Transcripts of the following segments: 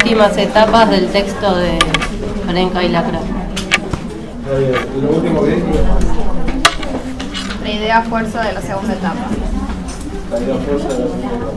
últimas etapas del texto de Arenca y Lacra. ¿Y lo último que dije? La idea fuerza de la segunda etapa. La idea fuerza de la segunda etapa.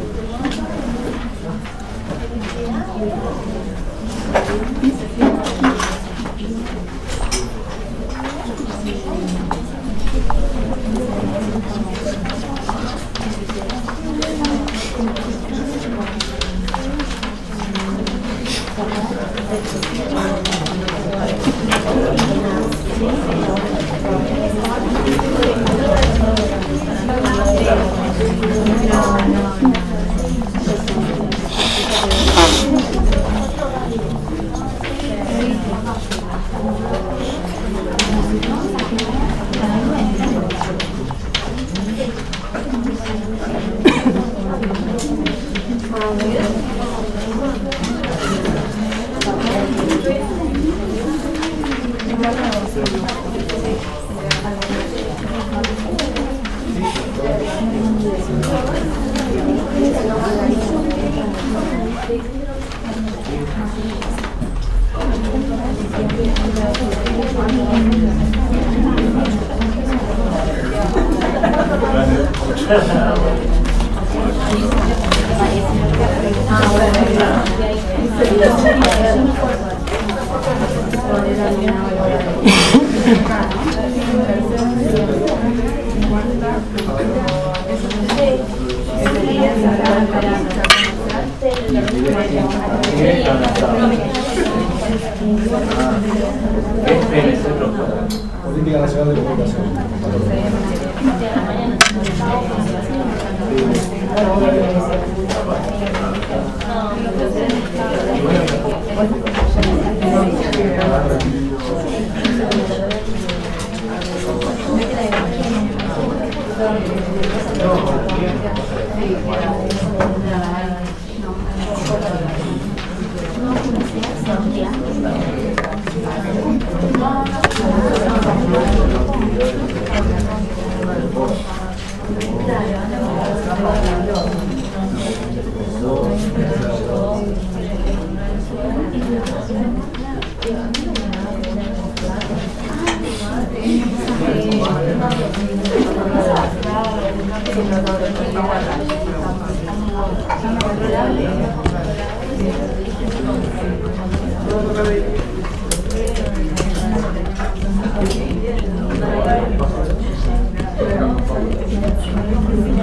Política Nacional de Comunicación.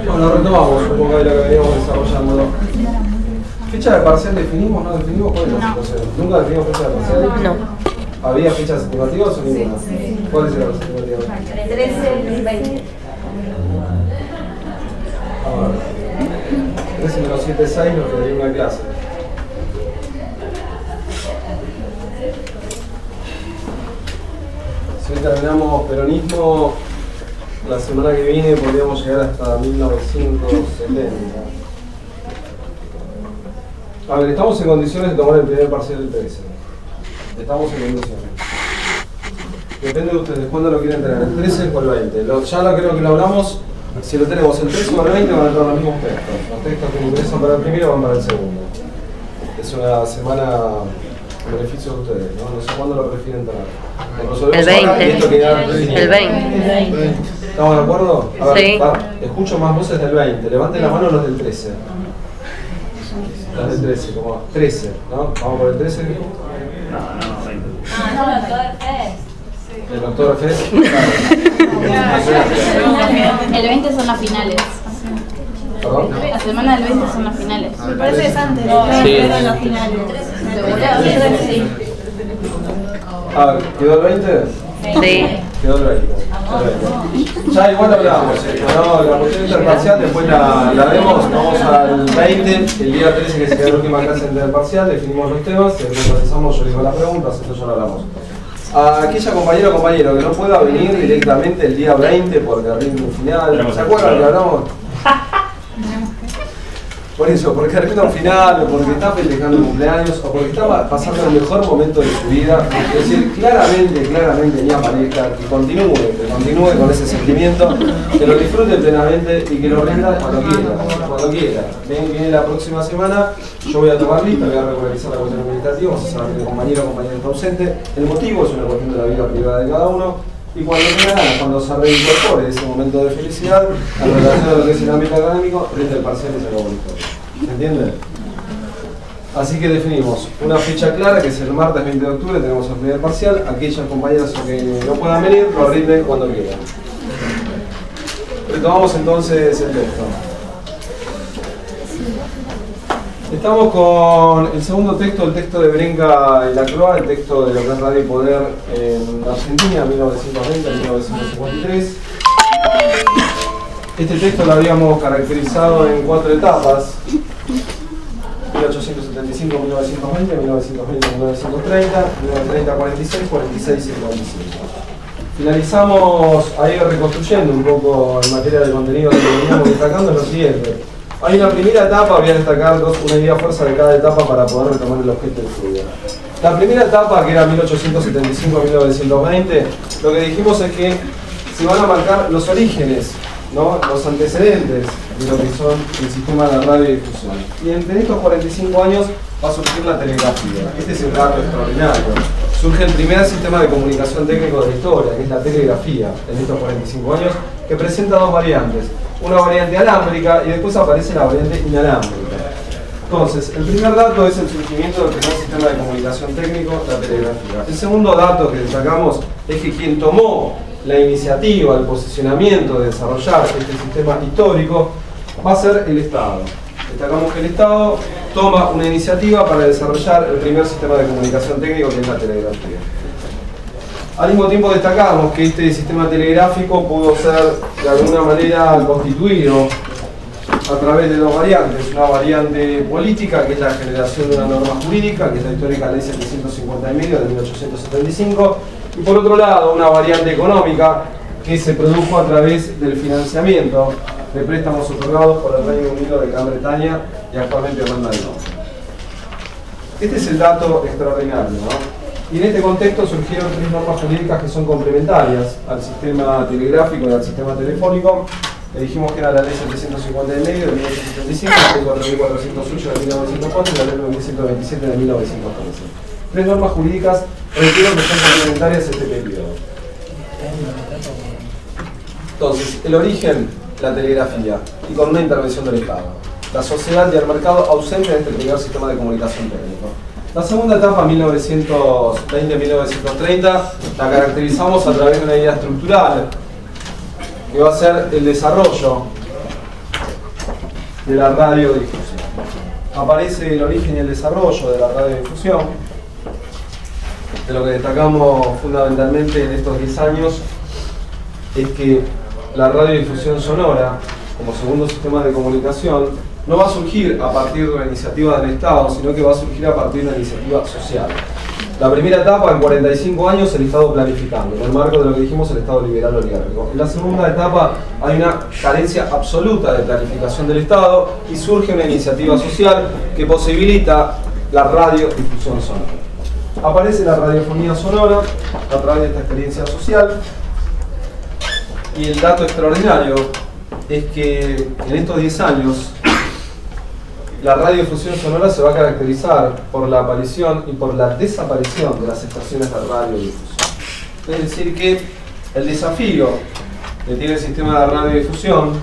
Bueno, retomamos un poco de lo que veníamos desarrollando. ¿Fecha de parcial definimos? ¿No definimos? ¿Cuál es la situación? ¿Nunca definimos fecha de parcial? No. ¿Había fechas estimativas o ninguna? ¿Cuáles eran las estimativas? 13 y 20. A ver. 13 menos 7, 6 nos quedaría una clase. Si hoy terminamos peronismo, la semana que viene podríamos llegar hasta 1970. A ver, estamos en condiciones de tomar el primer parcial del 13. Estamos en condiciones. Depende de ustedes, ¿cuándo lo quieren tener? ¿El 13 o el 20? Ya lo creo que lo hablamos. Si lo tenemos el 13 o el 20 van a entrar los mismos textos. Los textos que ingresan para el primero van para el segundo. Es una semana en beneficio de ustedes, ¿no? No sé cuándo lo prefieren tener. El 20. El 20. ¿Estamos de acuerdo? A ver, Sí. escucho más voces del 20. Levanten la mano los del 13. Los del 13, como 13, ¿no? Vamos por el 13. No, 20. No, el doctor Fes. El doctor Fes. El 20 son las finales. ¿Perdón? La semana del 20 son las finales. Me parece que es antes. Sí. Pero las finales. Sí. A ver, ¿quedó el 20? Sí. Quedó el 20. Ya igual hablamos, no, la cuestión interparcial después la vemos, vamos al 20, el día 13 que sería la última clase interparcial, definimos los temas, después procesamos, yo le digo las preguntas, esto ya lo hablamos. A aquella compañera o compañero que no pueda venir directamente el día 20 porque rinde un final, ¿se acuerdan que hablamos? Por eso, porque arriba un final, o porque está festejando un cumpleaños, o porque está pasando el mejor momento de su vida. Es decir, claramente ni aparezca, que continúe con ese sentimiento, que lo disfrute plenamente y que lo rinda cuando quiera. Viene la próxima semana, yo voy a tomar lista, voy a regularizar la cuestión administrativa, vamos a saber que el compañero o compañera está ausente. El motivo es una cuestión de la vida privada de cada uno. Y cuando tenga ganas, cuando se reincorpore ese momento de felicidad, en relación a lo que es el ámbito académico, rinde el parcial y se acabó la historia. ¿Se entiende? Así que definimos una fecha clara, que es el martes 20 de octubre, tenemos el primer parcial. Aquellos compañeros que no puedan venir, lo rinden cuando quieran. Retomamos entonces el texto. Estamos con el segundo texto, el texto de Berenca y Lacroix, el texto de lo que es Radio y Poder en Argentina, 1920-1953. Este texto lo habíamos caracterizado en 4 etapas: 1875, 1920, 1920, 1930, 1930, 46, 46 y 55. Finalizamos ahí reconstruyendo un poco en materia de contenido que veníamos destacando en lo siguiente. Hay una primera etapa, voy a destacar una idea fuerza de cada etapa para poder retomar el objeto de estudio. La primera etapa, que era 1875-1920, lo que dijimos es que se van a marcar los orígenes, ¿no? Los antecedentes de lo que son el sistema de radiodifusión. Y entre estos 45 años va a surgir la telegrafía. Este es un dato extraordinario. Surge el primer sistema de comunicación técnico de la historia, que es la telegrafía, en estos 45 años, que presenta dos variantes. Una variante alámbrica y después aparece la variante inalámbrica. Entonces, el primer dato es el surgimiento del primer sistema de comunicación técnico, la telegrafía. El segundo dato que destacamos es que quien tomó la iniciativa, el posicionamiento de desarrollar este sistema histórico va a ser el Estado. Destacamos que el Estado toma una iniciativa para desarrollar el primer sistema de comunicación técnico, que es la telegrafía. Al mismo tiempo destacamos que este sistema telegráfico pudo ser de alguna manera constituido a través de dos variantes. Una variante política, que es la generación de una norma jurídica, que es la histórica Ley 750 y medio de 1875, y por otro lado una variante económica que se produjo a través del financiamiento de préstamos otorgados por el Reino Unido de Gran Bretaña y actualmente Irlanda del Norte. Este es el dato extraordinario, ¿no? Y en este contexto surgieron 3 normas jurídicas que son complementarias al sistema telegráfico y al sistema telefónico. Le dijimos que era la Ley 750 de medio de 1975, la Ley 4408 de 1904 y la Ley 9127 de 1913. 3 normas jurídicas requieren que son complementarias a este periodo. Entonces, el origen, la telegrafía, y con una intervención del Estado. La sociedad y el mercado ausente de este primer sistema de comunicación técnico. La segunda etapa, 1920-1930, la caracterizamos a través de una idea estructural, que va a ser el desarrollo de la radiodifusión. Aparece el origen y el desarrollo de la radiodifusión. De lo que destacamos fundamentalmente en estos 10 años es que la radiodifusión sonora, como segundo sistema de comunicación, no va a surgir a partir de una iniciativa del Estado, sino que va a surgir a partir de una iniciativa social. La primera etapa, en 45 años, el Estado planificando, en el marco de lo que dijimos, el Estado liberal oligárquico. En la segunda etapa hay una carencia absoluta de planificación del Estado y surge una iniciativa social que posibilita la radiodifusión sonora. Aparece la radiofonía sonora a través de esta experiencia social, y el dato extraordinario es que en estos 10 años la radiodifusión sonora se va a caracterizar por la aparición y por la desaparición de las estaciones de radiodifusión. Es decir que el desafío que tiene el sistema de radiodifusión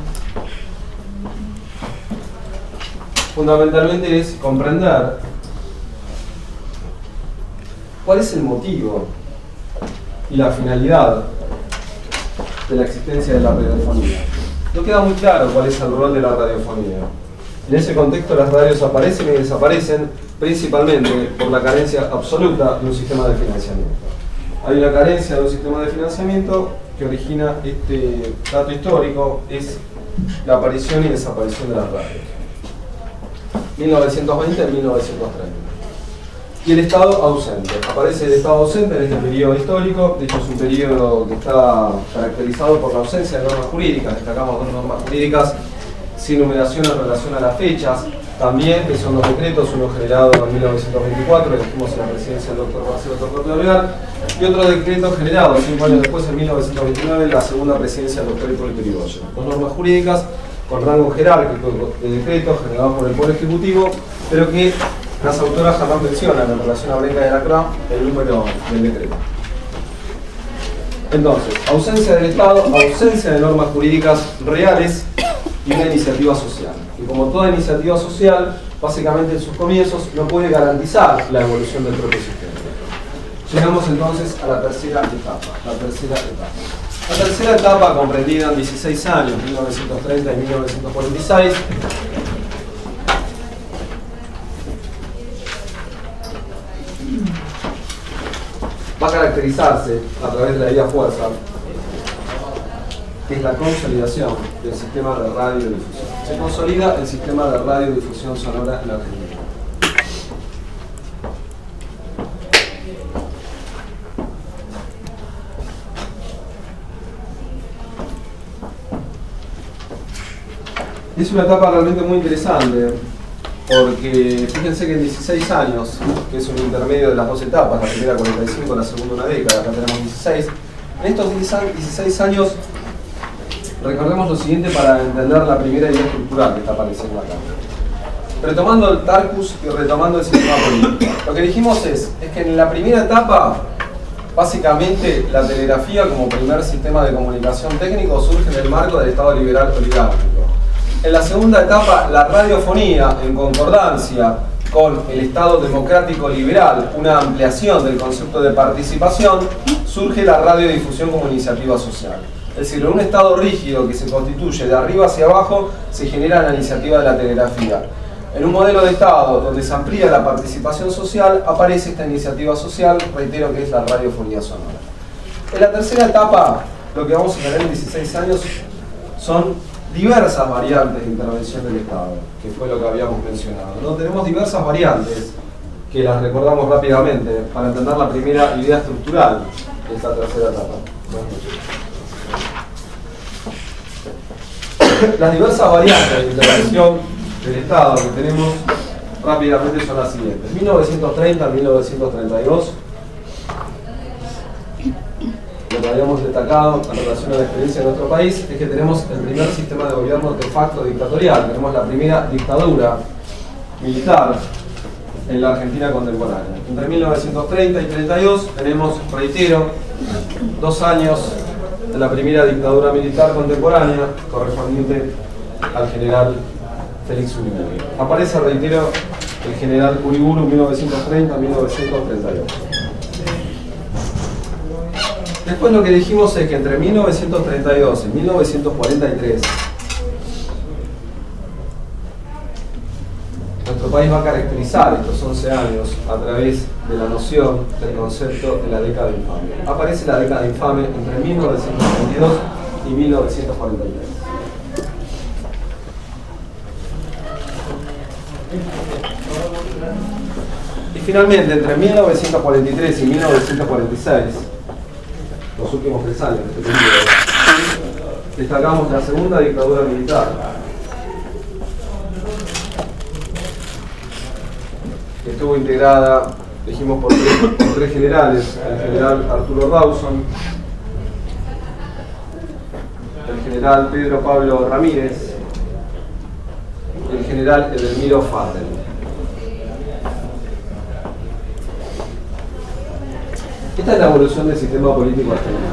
fundamentalmente es comprender cuál es el motivo y la finalidad de la existencia de la radiofonía. No queda muy claro cuál es el rol de la radiofonía. En ese contexto las radios aparecen y desaparecen principalmente por la carencia absoluta de un sistema de financiamiento. Hay una carencia de un sistema de financiamiento que origina este dato histórico, es la aparición y desaparición de las radios. 1920 y 1930. Y el Estado ausente. Aparece el Estado ausente en este periodo histórico. De hecho es un periodo que está caracterizado por la ausencia de normas jurídicas. Destacamos 2 normas jurídicas sin numeración en relación a las fechas. también, que son los decretos, uno generado en 1924, que dijimos en la presidencia del doctor Marcelo Torcuato Leal, y otro decreto generado 5 años después, en 1929, en la segunda presidencia del doctor Hipólito Yrigoyen. Dos normas jurídicas con rango jerárquico de decretos generados por el Poder Ejecutivo, pero que las autoras jamás mencionan en relación a Brenca y Lacroix el número del decreto. Entonces, ausencia del Estado, ausencia de normas jurídicas reales y una iniciativa social. Y como toda iniciativa social, básicamente en sus comienzos no puede garantizar la evolución del propio sistema. Llegamos entonces a la tercera etapa. La tercera etapa, comprendida en 16 años, 1930 y 1946, va a caracterizarse a través de la idea fuerza, que es la consolidación del sistema de radiodifusión. Se consolida el sistema de radiodifusión sonora en la Argentina. Es una etapa realmente muy interesante, porque fíjense que en 16 años, que es un intermedio de las dos etapas, la primera 45, la segunda una década, acá tenemos 16, en estos 16 años recordemos lo siguiente para entender la primera idea estructural que está apareciendo acá. Retomando el Tarcus y retomando el sistema político. Lo que dijimos es que en la primera etapa, básicamente la telegrafía como primer sistema de comunicación técnico surge en el marco del Estado liberal oligárquico. En la segunda etapa, la radiofonía, en concordancia con el Estado democrático liberal, una ampliación del concepto de participación, surge la radiodifusión como iniciativa social. Es decir, en un Estado rígido que se constituye de arriba hacia abajo, se genera la iniciativa de la telegrafía. En un modelo de Estado donde se amplía la participación social, aparece esta iniciativa social, reitero que es la radiofonía sonora. En la tercera etapa, lo que vamos a tener en 16 años son diversas variantes de intervención del Estado, que fue lo que habíamos mencionado, ¿no? Tenemos diversas variantes, que las recordamos rápidamente, para entender la primera idea estructural de esta tercera etapa. Las diversas variantes de intervención del Estado que tenemos rápidamente son las siguientes. 1930 a 1932, lo que habíamos destacado en relación a la experiencia de nuestro país es que tenemos el primer sistema de gobierno de facto dictatorial, tenemos la primera dictadura militar en la Argentina contemporánea. Entre 1930 y 32 tenemos, reitero, 2 años de la primera dictadura militar contemporánea correspondiente al general Félix Uriburu. Aparece, reitero, el general Uriburu 1930-1932. Después lo que dijimos es que entre 1932 y 1943 nuestro país va a caracterizar estos 11 años a través de la noción del concepto de la década infame. Aparece la década infame entre 1932 y 1943. Y finalmente, entre 1943 y 1946, los últimos 3 años de este periodo, destacamos la segunda dictadura militar, que estuvo integrada, dijimos, por 3 generales: el general Arturo Rawson, el general Pedro Pablo Ramírez y el general Edelmiro Fattel. Esta es la evolución del sistema político argentino.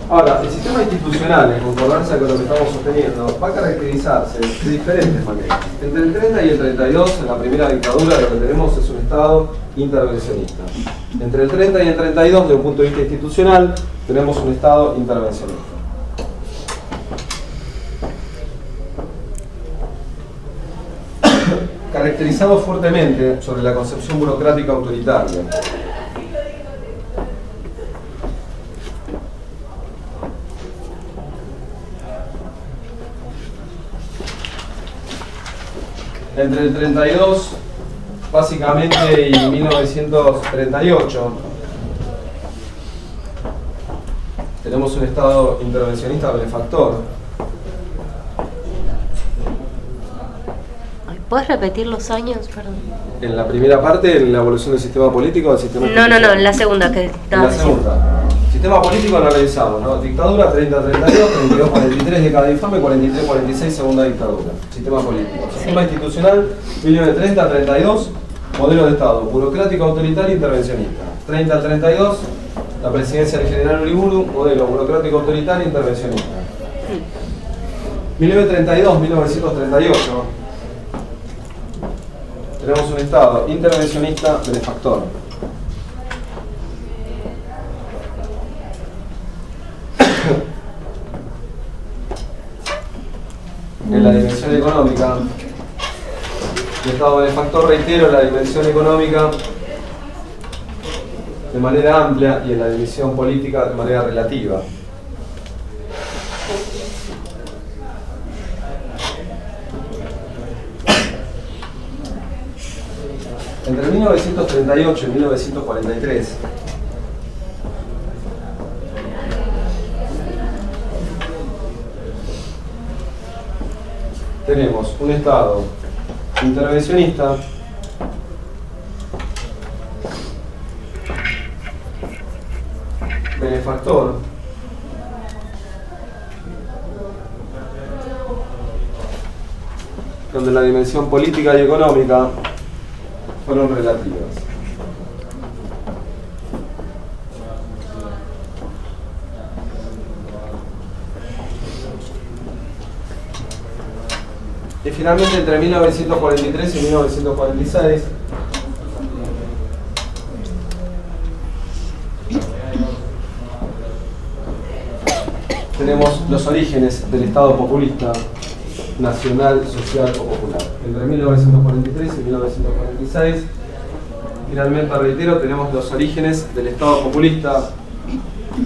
Ahora, el sistema institucional, en concordancia con lo que estamos sosteniendo, va a caracterizarse de diferentes maneras. Entre el 30 y el 32, en la primera dictadura, lo que tenemos es un Estado intervencionista. Entre el 30 y el 32, desde un punto de vista institucional, tenemos un Estado intervencionista. Caracterizado fuertemente sobre la concepción burocrática autoritaria. Entre el 32, básicamente, y 1938, tenemos un Estado intervencionista benefactor. ¿Puedes repetir los años? Perdón. En la primera parte, en la evolución del sistema político, del sistema No, institucional. en la segunda que En estaba la segunda. Sistema político lo revisamos, ¿no? Dictadura 30-32, 32-43, década infame, 43-46, segunda dictadura. Sistema político. Sistema institucional, 1930-32, modelo de Estado, burocrático, autoritario, intervencionista. 30-32, la presidencia del general Uriburu, modelo burocrático, autoritario, intervencionista. 1932-1938, tenemos un Estado intervencionista benefactor. En la dimensión económica, el Estado benefactor, reitero, en la dimensión económica de manera amplia y en la dimensión política de manera relativa. Entre 1938 y 1943, tenemos un Estado intervencionista, benefactor, donde la dimensión política y económica fueron relativas. Y finalmente, entre 1943 y 1946, tenemos los orígenes del Estado populista, nacional, social o popular. Entre 1943 y 1946, finalmente, reitero, tenemos los orígenes del Estado populista,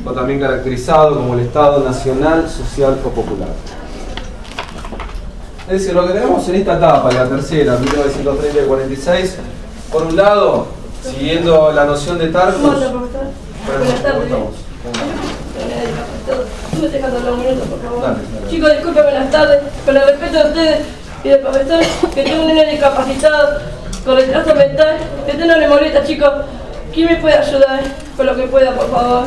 o también caracterizado como el Estado nacional, social o popular. Es decir, lo que tenemos en esta etapa, la tercera, 1930 y 46, por un lado, siguiendo la noción de Tarcus. Buenas tardes. Tú me dejas hablar un minuto, por favor. Dale. Chicos, disculpen, buenas tardes. Con el respeto de ustedes y del profesor, que tengo un niño discapacitado con retraso mental, que usted no le molesta, chicos. ¿Quién me puede ayudar? Con lo que pueda, por favor.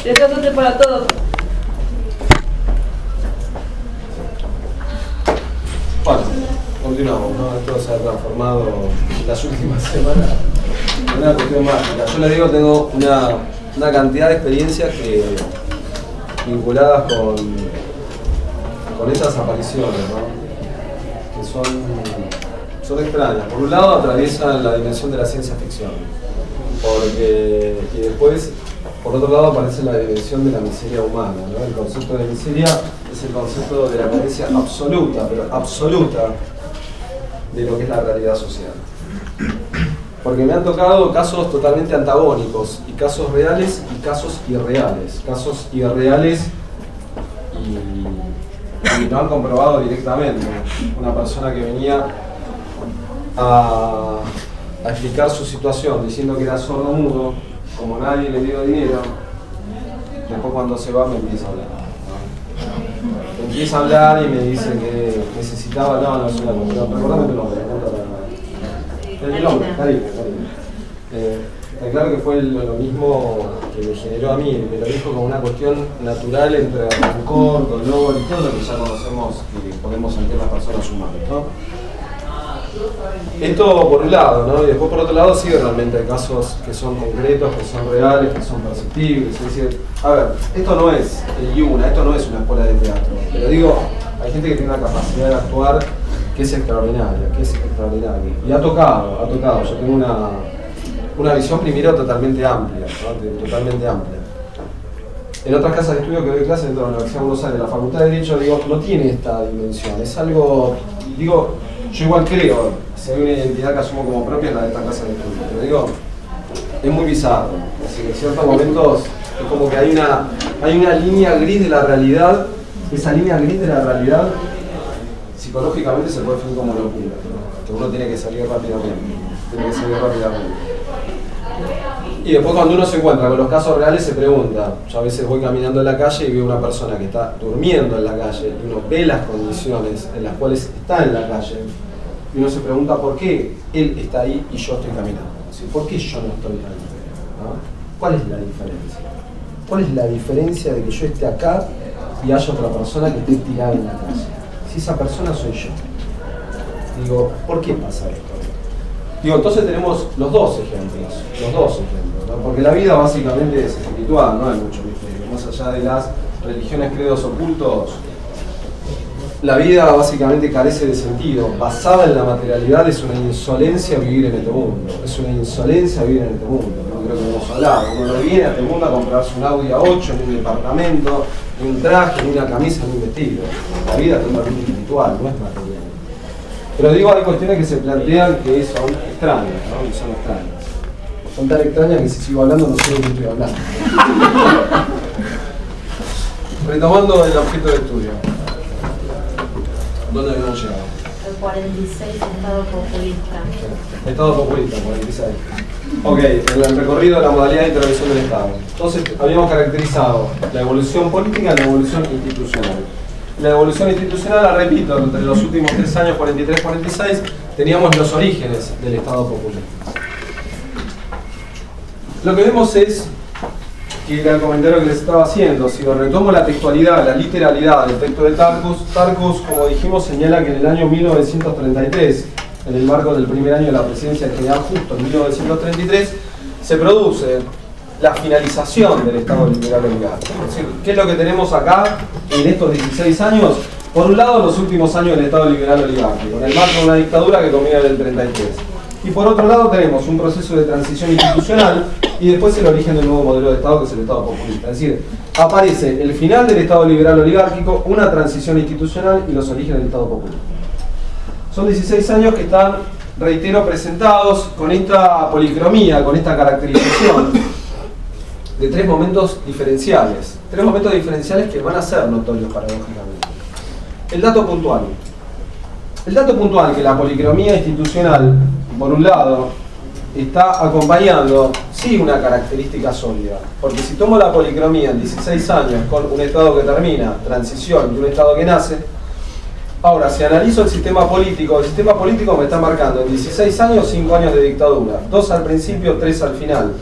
Deseo suerte para todos. Bueno, continuamos, ¿no? Esto se ha transformado en las últimas semanas en una cuestión mágica. Yo les digo, tengo una cantidad de experiencias vinculadas con estas apariciones, ¿no? Que son extrañas. Por un lado, atraviesan la dimensión de la ciencia ficción, y después, por otro lado, aparece la dimensión de la miseria humana, ¿no? El concepto de miseria es el concepto de la carencia absoluta, pero absoluta, de lo que es la realidad social. Porque me han tocado casos totalmente antagónicos, y casos reales y casos irreales. Casos irreales y lo han comprobado directamente. Una persona que venía a explicar su situación diciendo que era sordo mudo, como nadie le dio dinero, después cuando se va me empieza a hablar. Me empieza a hablar y me dice que necesitaba, no es una cosa, recordame tu nombre, el nombre, Caribe. Está claro que fue lo mismo que me generó a mí, me lo dijo como una cuestión natural entre rencor, dolor y todo lo que ya conocemos y podemos sentir las personas humanas, ¿no? Esto por un lado, ¿no? Y después por otro lado sí realmente hay casos que son concretos, que son reales, que son perceptibles. Es decir, a ver, esto no es el Yuna, esto no es una escuela de teatro. Pero digo, hay gente que tiene una capacidad de actuar que es extraordinaria, Y ha tocado. Yo tengo una visión primero totalmente amplia, ¿no? Totalmente amplia. En otras casas de estudio que doy clases dentro de la Universidad de Buenos Aires, la Facultad de Derecho, digo, no tiene esta dimensión. Es algo, digo, yo igual creo, si hay una identidad que asumo como propia es la de esta casa de estudio, pero digo, es muy bizarro. Es decir, en ciertos momentos es como que hay una línea gris de la realidad. Esa línea gris de la realidad psicológicamente se puede definir como locura, ¿no? Que uno tiene que salir rápidamente. Y después cuando uno se encuentra con los casos reales se pregunta, yo a veces voy caminando en la calle y veo una persona que está durmiendo en la calle y uno ve las condiciones en las cuales está en la calle Y uno se pregunta por qué él está ahí y yo estoy caminando. Es decir, ¿por qué yo no estoy ahí? ¿No? ¿Cuál es la diferencia? ¿Cuál es la diferencia de que yo esté acá y haya otra persona que esté tirada en la calle? Si esa persona soy yo. Digo, ¿por qué pasa esto? Digo, entonces tenemos los dos ejemplos, ¿no? Porque la vida básicamente es espiritual, no hay mucho misterio. Más allá de las religiones, credos ocultos, la vida básicamente carece de sentido. Basada en la materialidad es una insolencia vivir en este mundo. Es una insolencia vivir en este mundo, ¿no? Creo que hemos hablado. Uno no viene a este mundo a comprarse un Audi A8, ni un departamento, ni un traje, ni una camisa, ni un vestido. La vida es totalmente espiritual, no es material. Pero digo, hay cuestiones que se plantean que son extrañas, ¿no? Que son extrañas. Son tan extrañas que si sigo hablando no sé de qué estoy hablando. Retomando el objeto de estudio. ¿Dónde habíamos llegado? El 46, Estado populista. Estado populista, 46. Ok, el recorrido de la modalidad de intervención del Estado. Entonces, habíamos caracterizado la evolución política y la evolución institucional. La evolución institucional, la repito, entre los últimos 3 años, 43-46, teníamos los orígenes del Estado populista. Lo que vemos es que era el comentario que les estaba haciendo. Si lo retomo la textualidad, la literalidad del texto de Tarcus, como dijimos, señala que en el año 1933, en el marco del primer año de la presidencia del general Justo, en 1933, se produce la finalización del Estado liberal oligárquico. Es decir, ¿qué es lo que tenemos acá en estos 16 años? Por un lado, los últimos años del Estado liberal oligárquico, en el marco de una dictadura que comienza en el 33. Y por otro lado tenemos un proceso de transición institucional y después el origen del nuevo modelo de Estado, que es el Estado populista. Es decir, aparece el final del Estado liberal oligárquico, una transición institucional y los orígenes del Estado populista. Son 16 años que están, reitero, presentados con esta policromía, con esta caracterización de 3 momentos diferenciales. 3 momentos diferenciales que van a ser notorios paradójicamente. El dato puntual. El dato puntual que la policromía institucional, por un lado, está acompañando, sí, una característica sólida. Porque si tomo la policromía en 16 años con un Estado que termina, transición, y un Estado que nace, ahora, si analizo el sistema político me está marcando en 16 años, 5 años de dictadura. 2 al principio, 3 al final.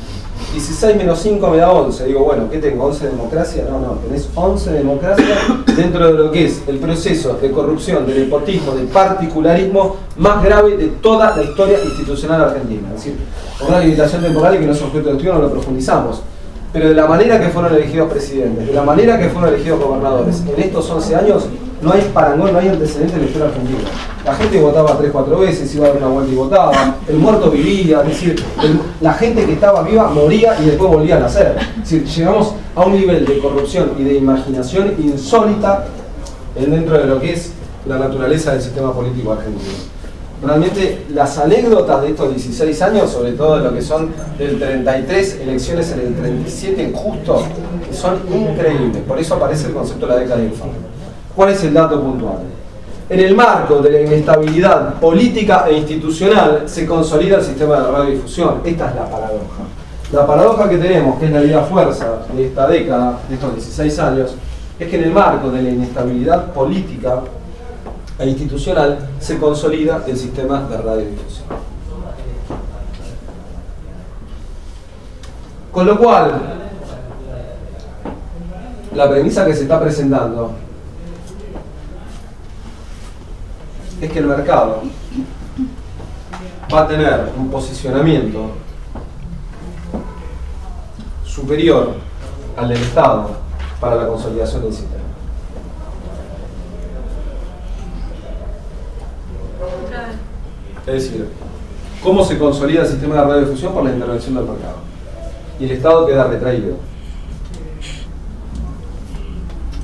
16 menos 5 me da 11. Digo, bueno, ¿qué tengo? ¿11 democracia? No, tenés 11 democracia dentro de lo que es el proceso de corrupción, de nepotismo, de particularismo más grave de toda la historia institucional argentina. Es decir, con una limitación temporal y que no es objeto de estudio, no lo profundizamos. Pero de la manera que fueron elegidos presidentes, de la manera que fueron elegidos gobernadores, en estos 11 años no hay parangón, no hay antecedentes en la historia argentina. La gente votaba 3-4 veces, iba a dar una vuelta y votaba, el muerto vivía, es decir, la gente que estaba viva moría y después volvía a nacer. Es decir, llegamos a un nivel de corrupción y de imaginación insólita dentro de lo que es la naturaleza del sistema político argentino. Realmente las anécdotas de estos 16 años, sobre todo de lo que son del 33, elecciones en el 37 injusto, que son increíbles. Por eso aparece el concepto de la década infame. ¿Cuál es el dato puntual? En el marco de la inestabilidad política e institucional se consolida el sistema de radiodifusión. Esta es la paradoja. La paradoja que tenemos, que es la vida fuerza de esta década, de estos 16 años, es que en el marco de la inestabilidad política e institucional se consolida el sistema de radiodifusión. Con lo cual, la premisa que se está presentando es que el mercado va a tener un posicionamiento superior al del Estado para la consolidación del sistema. Es decir, ¿cómo se consolida el sistema de radiodifusión? Por la intervención del mercado. Y el Estado queda retraído.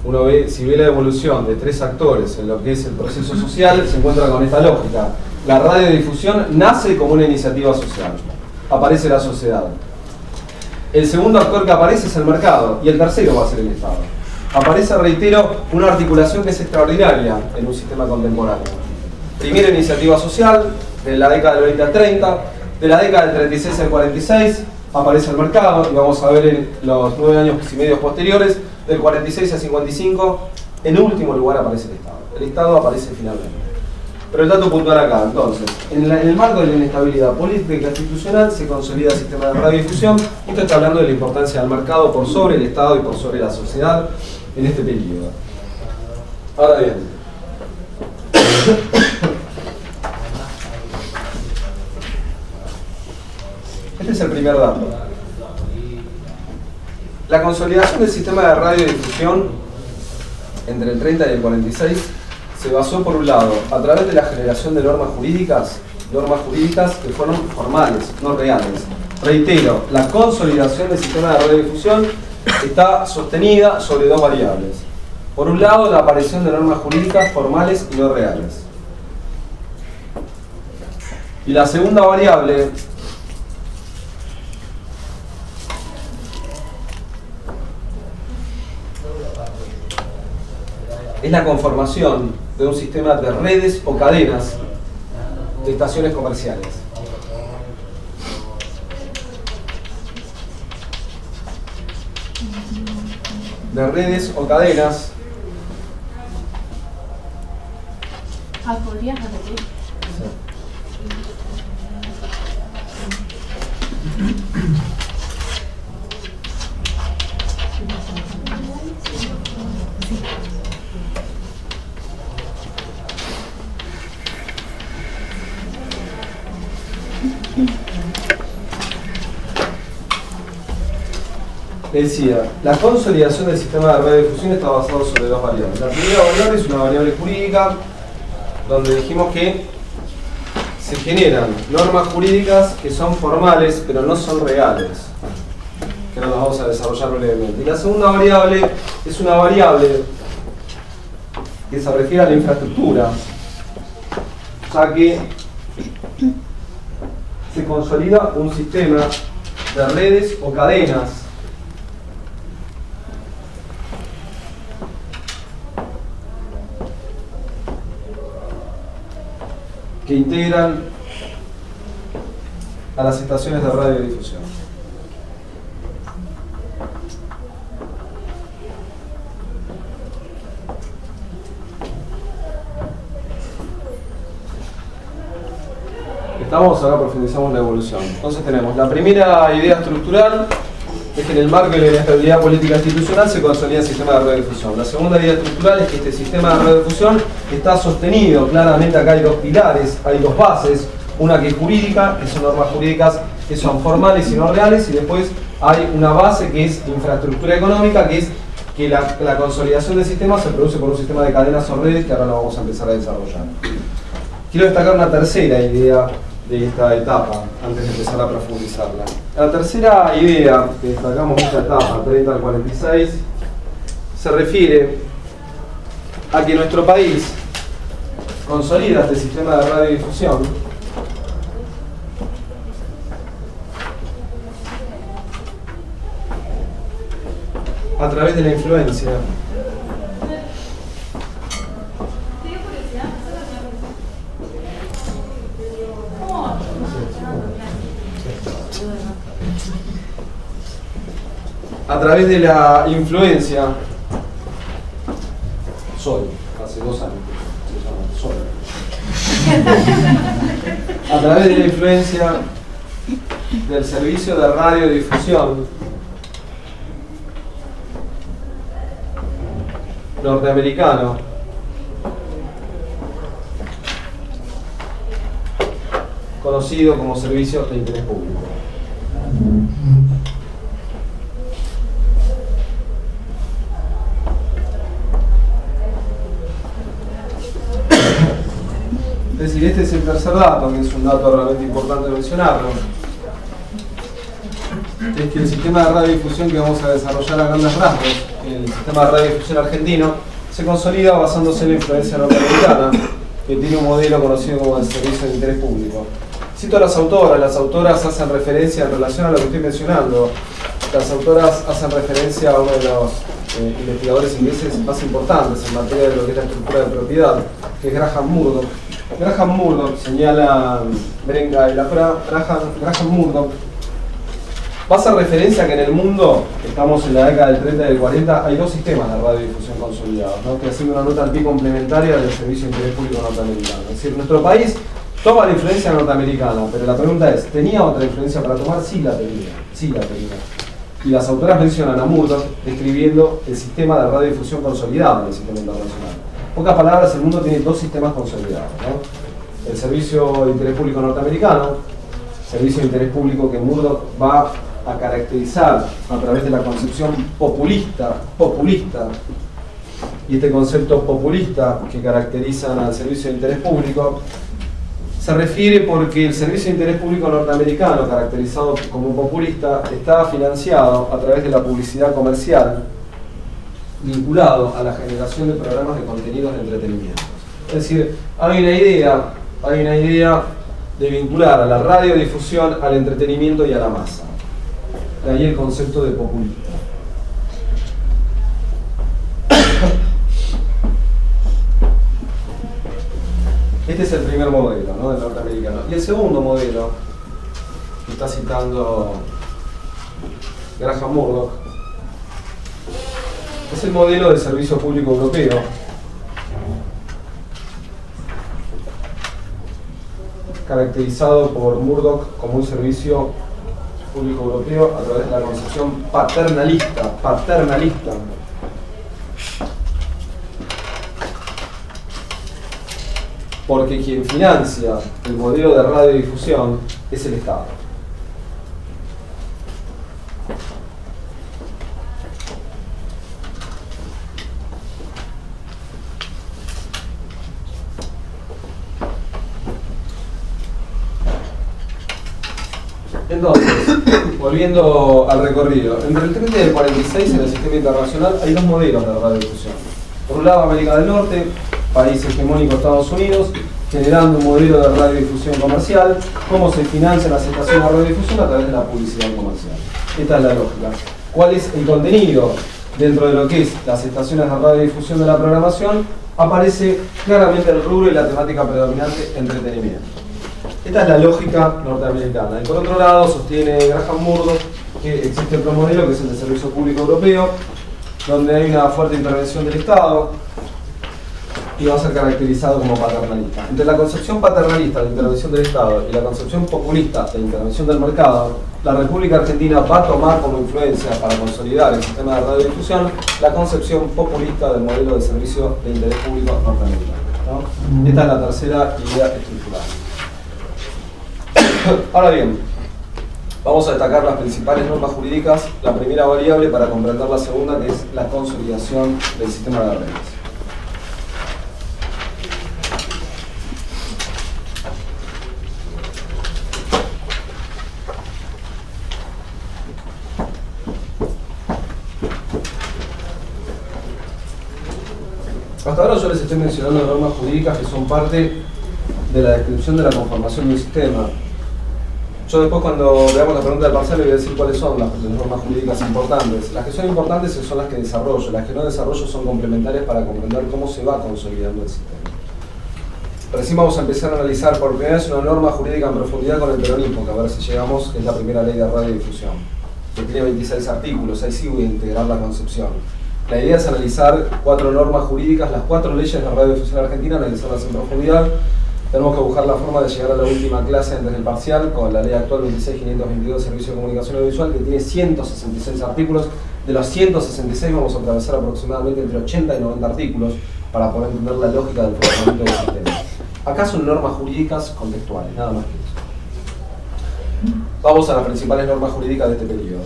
Uno ve, si ve la evolución de 3 actores en lo que es el proceso social, se encuentra con esta lógica. La radiodifusión nace como una iniciativa social. Aparece la sociedad. El segundo actor que aparece es el mercado. Y el tercero va a ser el Estado. Aparece, reitero, una articulación que es extraordinaria en un sistema contemporáneo. Primera iniciativa social, de la década del 20 al 30, de la década del 36 al 46, aparece el mercado, y vamos a ver en los 9 años y medio posteriores, del 46 al 55, en último lugar aparece el Estado. El Estado aparece finalmente. Pero el dato puntual acá, entonces, en el marco de la inestabilidad política institucional se consolida el sistema de radiodifusión. Esto está hablando de la importancia del mercado por sobre el Estado y por sobre la sociedad en este periodo. Ahora bien, este es el primer dato. La consolidación del sistema de radiodifusión entre el 30 y el 46 se basó, por un lado, a través de la generación de normas jurídicas que fueron formales, no reales. Reitero, la consolidación del sistema de radiodifusión está sostenida sobre dos variables. Por un lado, la aparición de normas jurídicas formales y no reales. Y la segunda variable es la conformación de un sistema de redes o cadenas de estaciones comerciales. De redes o cadenas. ¿Podrías repetir? Decía, la consolidación del sistema de radiodifusión está basado sobre dos variables. La primera variable es una variable jurídica, donde dijimos que se generan normas jurídicas que son formales, pero no son reales, que ahora las vamos a desarrollar brevemente. Y la segunda variable es una variable que se refiere a la infraestructura, ya que se consolida un sistema de redes o cadenas que integran a las estaciones de radiodifusión. Ahora profundizamos la evolución. Entonces tenemos la primera idea estructural, es que en el marco de la inestabilidad política institucional se consolida el sistema de radiodifusión. La segunda idea estructural es que este sistema de radiodifusión está sostenido, claramente acá hay dos pilares, hay dos bases, una que es jurídica, que son normas jurídicas que son formales y no reales, y después hay una base que es infraestructura económica, que es que la consolidación del sistema se produce por un sistema de cadenas o redes que ahora lo vamos a empezar a desarrollar. Quiero destacar una tercera idea de esta etapa, antes de empezar a profundizarla. La tercera idea que destacamos en esta etapa, 30 al 46, se refiere a que nuestro país consolida este sistema de radiodifusión a través de la influencia Sol, hace 2 años se llama Sol. A través de la influencia del servicio de radiodifusión norteamericano conocido como servicio de interés público. Es decir, este es el tercer dato, que es un dato realmente importante mencionarlo. Es que el sistema de radiodifusión que vamos a desarrollar a grandes rasgos, el sistema de radiodifusión argentino, se consolida basándose en la influencia norteamericana, que tiene un modelo conocido como el servicio de interés público. Cito a las autoras hacen referencia en relación a lo que estoy mencionando. Las autoras hacen referencia a uno de los investigadores ingleses más importantes en materia de lo que es la estructura de propiedad, que es Graham Murdoch. Graham Murdoch señala, Graham Murdoch Va a hacer referencia a que en el mundo, estamos en la década del 30 y del 40, hay dos sistemas de radiodifusión consolidados, ¿no? Que haciendo una nota al pie complementaria del Servicio de Interés Público norteamericano. Es decir, nuestro país toma la influencia norteamericana, pero la pregunta es, ¿tenía otra influencia para tomar? Sí la tenía, sí la tenía. Y las autoras mencionan a Murdoch describiendo el sistema de radiodifusión consolidado en el sistema internacional. En pocas palabras, el mundo tiene dos sistemas consolidados, ¿no? El Servicio de Interés Público norteamericano, servicio de interés público que Murdoch va a caracterizar a través de la concepción populista, y este concepto populista que caracterizan al servicio de interés público se refiere porque el servicio de interés público norteamericano, caracterizado como populista, está financiado a través de la publicidad comercial, vinculado a la generación de programas de contenidos de entretenimiento. Es decir, hay una idea de vincular a la radiodifusión al entretenimiento y a la masa. De ahí el concepto de populista. Este es el primer modelo, ¿no?, del norteamericano. Y el segundo modelo, que está citando Graham Murdoch, es el modelo del servicio público europeo, caracterizado por Murdoch como un servicio público europeo a través de la concepción paternalista. Porque quien financia el modelo de radiodifusión es el Estado. Entonces, volviendo al recorrido, entre el 30 y el 46 en el sistema internacional hay dos modelos de radiodifusión. Por un lado, América del Norte, país hegemónico Estados Unidos, generando un modelo de radiodifusión comercial. ¿Cómo se financian las estaciones de radiodifusión? A través de la publicidad comercial. Esta es la lógica. ¿Cuál es el contenido dentro de lo que es las estaciones de radiodifusión de la programación? Aparece claramente el rubro y la temática predominante, entretenimiento. Esta es la lógica norteamericana. Y por otro lado, sostiene Graham Murdoch que existe otro modelo, que es el de servicio público europeo, donde hay una fuerte intervención del Estado y va a ser caracterizado como paternalista. Entre la concepción paternalista de la intervención del Estado y la concepción populista de la intervención del mercado, la República Argentina va a tomar como influencia para consolidar el sistema de radiodifusión la concepción populista del modelo de servicio de interés público norteamericano, ¿no? Esta es la tercera idea estructural. Ahora bien, vamos a destacar las principales normas jurídicas, la primera variable para comprender la segunda, que es la consolidación del sistema de redes. Hasta ahora yo les estoy mencionando normas jurídicas que son parte de la descripción de la conformación del sistema. Yo después, cuando veamos la pregunta del parcial, les voy a decir cuáles son las normas jurídicas importantes. Las que son importantes son las que desarrollo, las que no desarrollo son complementarias para comprender cómo se va consolidando el sistema. Recién vamos a empezar a analizar por primera vez una norma jurídica en profundidad con el peronismo, que a ver si llegamos, que es la primera ley de radiodifusión, que tiene 26 artículos, ahí sí voy a integrar la concepción. La idea es analizar 4 normas jurídicas, las 4 leyes de radiodifusión argentina, analizarlas en profundidad. Tenemos que buscar la forma de llegar a la última clase antes del parcial con la ley actual 26.522 Servicio de Comunicación Audiovisual, que tiene 166 artículos. De los 166 vamos a atravesar aproximadamente entre 80 y 90 artículos para poder entender la lógica del funcionamiento del sistema. Acá son normas jurídicas contextuales, nada más que eso. Vamos a las principales normas jurídicas de este periodo.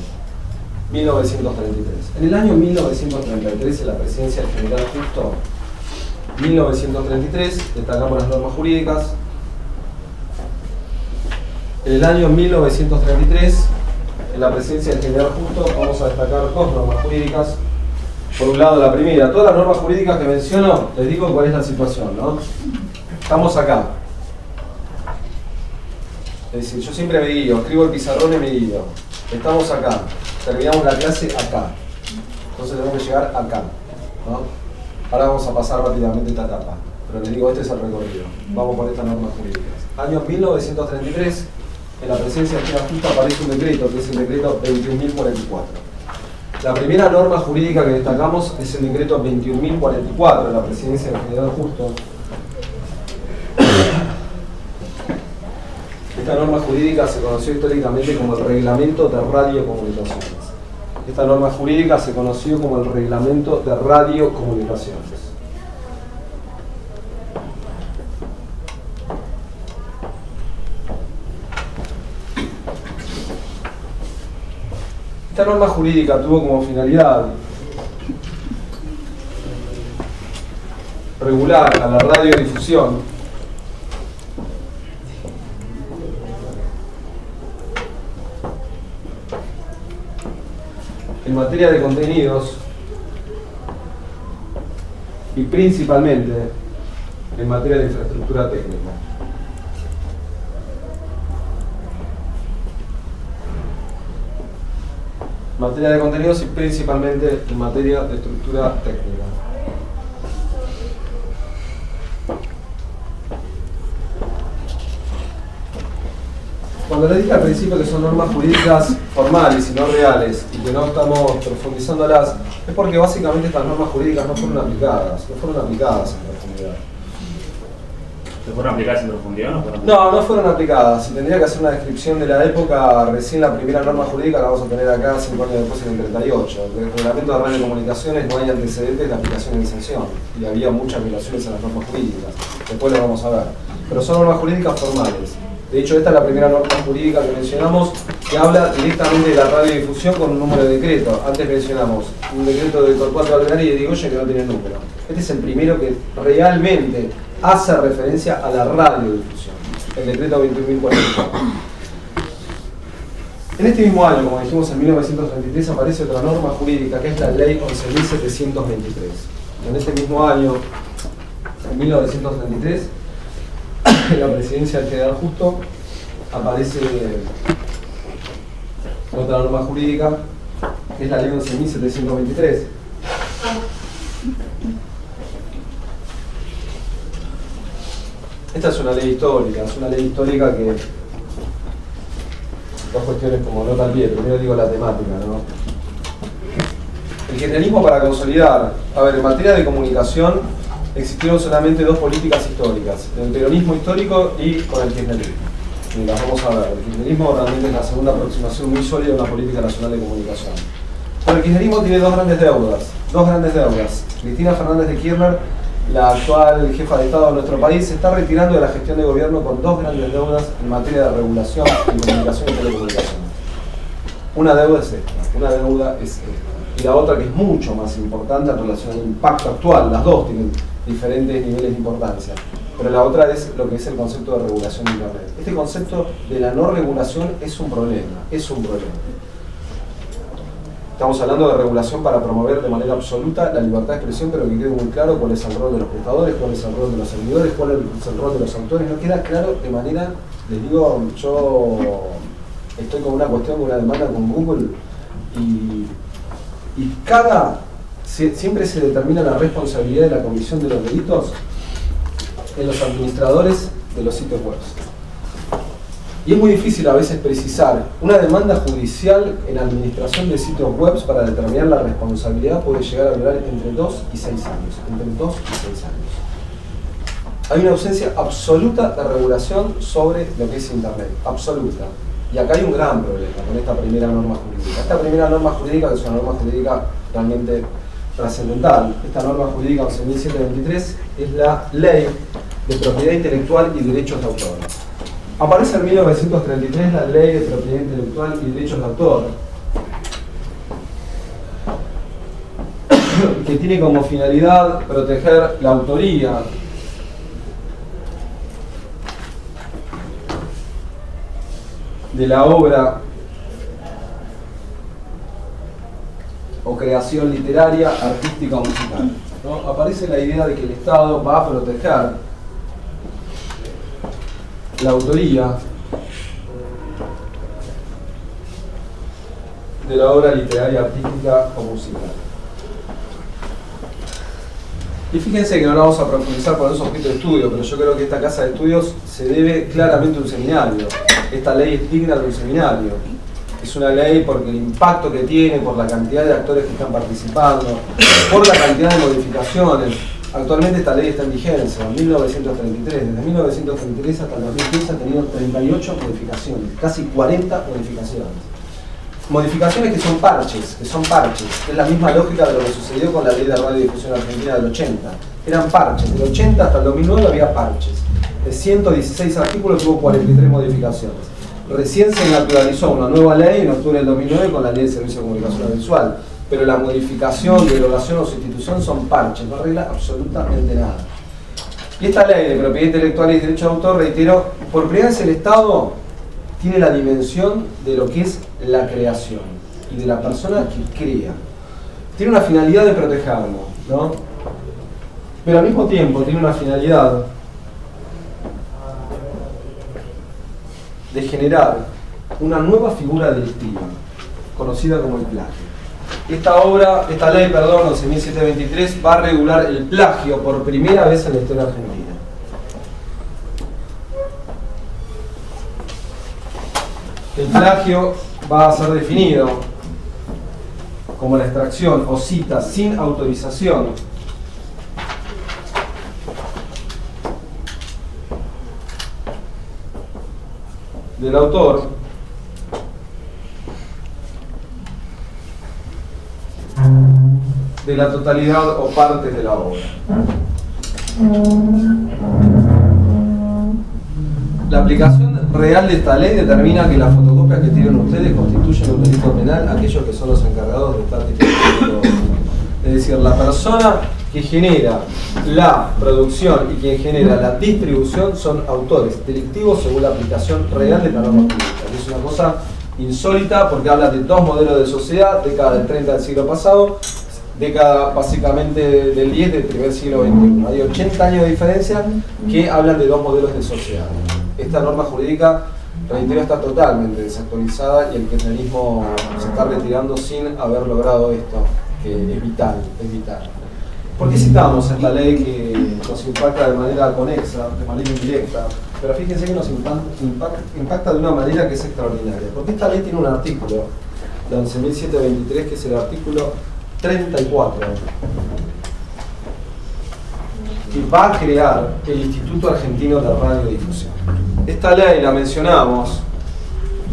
1933. En el año 1933, en la presidencia del general Justo, 1933, destacamos las normas jurídicas. En el año 1933, en la presidencia del general Justo, vamos a destacar 2 normas jurídicas. Por un lado, la primera, todas las normas jurídicas que menciono, les digo cuál es la situación, ¿no? Estamos acá. Es decir, yo siempre me guío, escribo el pizarrón y me guío. Estamos acá, terminamos la clase acá. Entonces tenemos que llegar acá, ¿no? Ahora vamos a pasar rápidamente esta etapa, pero les digo, este es el recorrido. Vamos por estas normas jurídicas. Año 1933, en la presidencia de General Justo aparece un decreto, que es el decreto 21.044. La primera norma jurídica que destacamos es el decreto 21.044 de la presidencia del General Justo. Esta norma jurídica se conoció históricamente como el Reglamento de Radiocomunicaciones. Esta norma jurídica se conoció como el Reglamento de Radiocomunicaciones. Esta norma jurídica tuvo como finalidad regular a la radiodifusión en materia de contenidos y principalmente en materia de infraestructura técnica. Materia de contenidos y principalmente en materia de estructura técnica. Cuando les dije al principio que son normas jurídicas formales y no reales y que no estamos profundizándolas, es porque básicamente estas normas jurídicas no fueron aplicadas en profundidad. ¿Se fueron aplicadas en profundidad o no fueron? No fueron aplicadas. Si tendría que hacer una descripción de la época, recién la primera norma jurídica la vamos a tener acá 5 años después, en el 38. El Reglamento de Radiocomunicaciones no hay antecedentes de aplicación y sanción. Y había muchas violaciones a las normas jurídicas. Después lo vamos a ver. Pero son normas jurídicas formales. De hecho, esta es la primera norma jurídica que mencionamos, que habla directamente de la radiodifusión con un número de decreto. Antes mencionamos un decreto de Torcuato Alvear y de Irigoyen que no tiene número. Este es el primero que realmente hace referencia a la radiodifusión, el decreto 21.044. En este mismo año, como dijimos, en 1933, aparece otra norma jurídica, que es la Ley 11.723. En este mismo año, en 1933, en la presidencia del General Justo, aparece otra norma jurídica, que es la Ley 11.723. Esta es una ley histórica que... Dos cuestiones como nota al pie. Primero digo la temática, ¿no? El kirchnerismo para consolidar... A ver, en materia de comunicación existieron solamente dos políticas históricas, el peronismo histórico y con el kirchnerismo. Y las vamos a ver. El kirchnerismo realmente es la segunda aproximación muy sólida de una política nacional de comunicación. Pero el kirchnerismo tiene dos grandes deudas. Cristina Fernández de Kirchner, la actual jefa de Estado de nuestro país, se está retirando de la gestión de gobierno con dos grandes deudas en materia de regulación de comunicación y telecomunicación. Una deuda es esta, y la otra, que es mucho más importante en relación al impacto actual. Las dos tienen diferentes niveles de importancia, pero la otra es lo que es el concepto de regulación de Internet. Este concepto de la no regulación es un problema. Estamos hablando de regulación para promover de manera absoluta la libertad de expresión, pero que quede muy claro cuál es el rol de los prestadores, cuál es el rol de los servidores, cuál es el rol de los autores. No queda claro de manera, les digo, yo estoy con una cuestión, con una demanda con Google, y siempre se determina la responsabilidad de la comisión de los delitos en los administradores de los sitios web. Y es muy difícil a veces precisar. Una demanda judicial en administración de sitios web para determinar la responsabilidad puede llegar a durar entre 2 y 6 años. Hay una ausencia absoluta de regulación sobre lo que es Internet. Absoluta. Y acá hay un gran problema con esta primera norma jurídica. Esta primera norma jurídica, que es una norma jurídica realmente trascendental, esta norma jurídica 11.723 es la Ley de Propiedad Intelectual y Derechos de Autor. Aparece en 1933 la Ley de Propiedad Intelectual y Derechos de Autor, que tiene como finalidad proteger la autoría de la obra o creación literaria, artística o musical, ¿no? Aparece la idea de que el Estado va a proteger la autoría de la obra literaria, artística o musical. Y fíjense que no la vamos a profundizar con esos objetos de estudio, pero yo creo que esta casa de estudios se debe claramente a un seminario. esta ley es digna de un seminario. Es una ley porque el impacto que tiene, por la cantidad de actores que están participando, por la cantidad de modificaciones. Actualmente esta ley está en vigencia, en 1933. Desde 1933 hasta el 2015 ha tenido 38 modificaciones, casi 40 modificaciones. Modificaciones que son parches, Es la misma lógica de lo que sucedió con la ley de radiodifusión argentina del 80. Eran parches, del 80 hasta el 2009 había parches. De 116 artículos hubo 43 modificaciones. Recién se naturalizó una nueva ley en octubre del 2009 con la ley de servicio de comunicación audiovisual. Pero la modificación, derogación o sustitución son parches, no arregla absolutamente nada. Y esta ley de propiedad intelectual y derecho de autor, reitero, por primera vez el Estado tiene la dimensión de lo que es la creación y de la persona que crea. Tiene una finalidad de protegerlo, ¿no? Pero al mismo tiempo tiene una finalidad de generar una nueva figura delictiva, conocida como el plagio. Esta ley, 11.723, va a regular el plagio por primera vez en la historia argentina. El plagio va a ser definido como la extracción o cita sin autorización del autor de la totalidad o partes de la obra. La aplicación real de esta ley determina que las fotocopias que tienen ustedes constituyen un delito penal aquellos que son los encargados de estar distribuyendo. Es decir, la persona que genera la producción y quien genera la distribución son autores delictivos según la aplicación real de la norma jurídica. Es una cosa insólita porque habla de dos modelos de sociedad, década del 30 del siglo pasado, década básicamente del 10 del primer siglo XXI. Hay 80 años de diferencia que hablan de dos modelos de sociedad. Esta norma jurídica, reitero, está totalmente desactualizada y el kirchnerismo se está retirando sin haber logrado esto, que es vital, es vital. ¿Por qué citamos esta ley que nos impacta de manera conexa, de manera indirecta? Pero fíjense que nos impacta de una manera que es extraordinaria. Porque esta ley tiene un artículo, la 11.723, que es el artículo 34, que va a crear el Instituto Argentino de Radiodifusión. Esta ley la mencionamos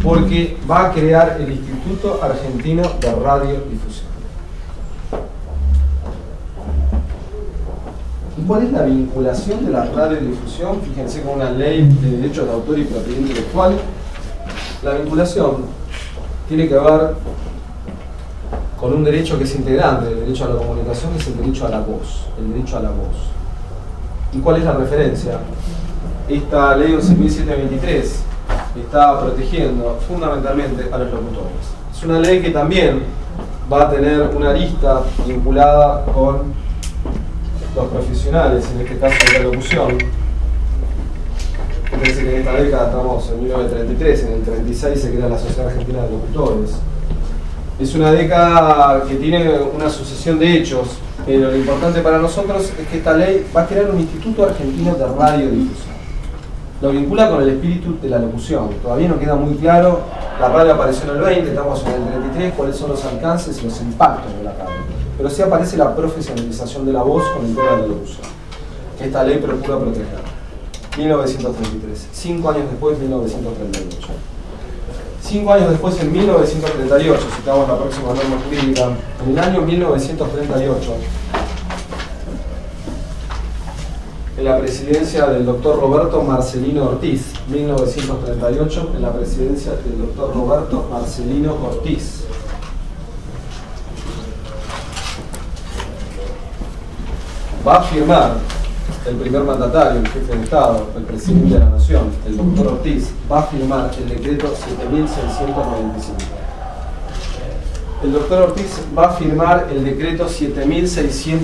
porque va a crear el Instituto Argentino de Radiodifusión. ¿Y cuál es la vinculación de la radiodifusión? Fíjense, con una ley de derechos de autor y propiedad intelectual. La vinculación tiene que ver con un derecho que es integrante del derecho a la comunicación, que es el derecho a la voz. El derecho a la voz. ¿Y cuál es la referencia? Esta ley 11.723 está protegiendo fundamentalmente a los locutores. Es una ley que también va a tener una lista vinculada con los profesionales, en este caso de la locución. Fíjense que en esta década estamos en 1933, en el 36 se crea la Sociedad Argentina de Locutores. Es una década que tiene una sucesión de hechos, pero lo importante para nosotros es que esta ley va a crear un Instituto Argentino de Radiodifusión. Lo vincula con el espíritu de la locución. Todavía no queda muy claro, la radio apareció en el 20, estamos en el 33, cuáles son los alcances y los impactos de la radio. Pero sí aparece la profesionalización de la voz con el tema de la locución. Esta ley procura proteger. 1933. 5 años después, 1938. 5 años después, en 1938, citamos la próxima norma jurídica, en el año 1938, en la presidencia del doctor Roberto Marcelino Ortiz, 1938, en la presidencia del doctor Roberto Marcelino Ortiz. Va a firmar el primer mandatario, el jefe de Estado, el presidente de la Nación, el doctor Ortiz, va a firmar el decreto 7.695. El doctor Ortiz va a firmar el decreto 7.695.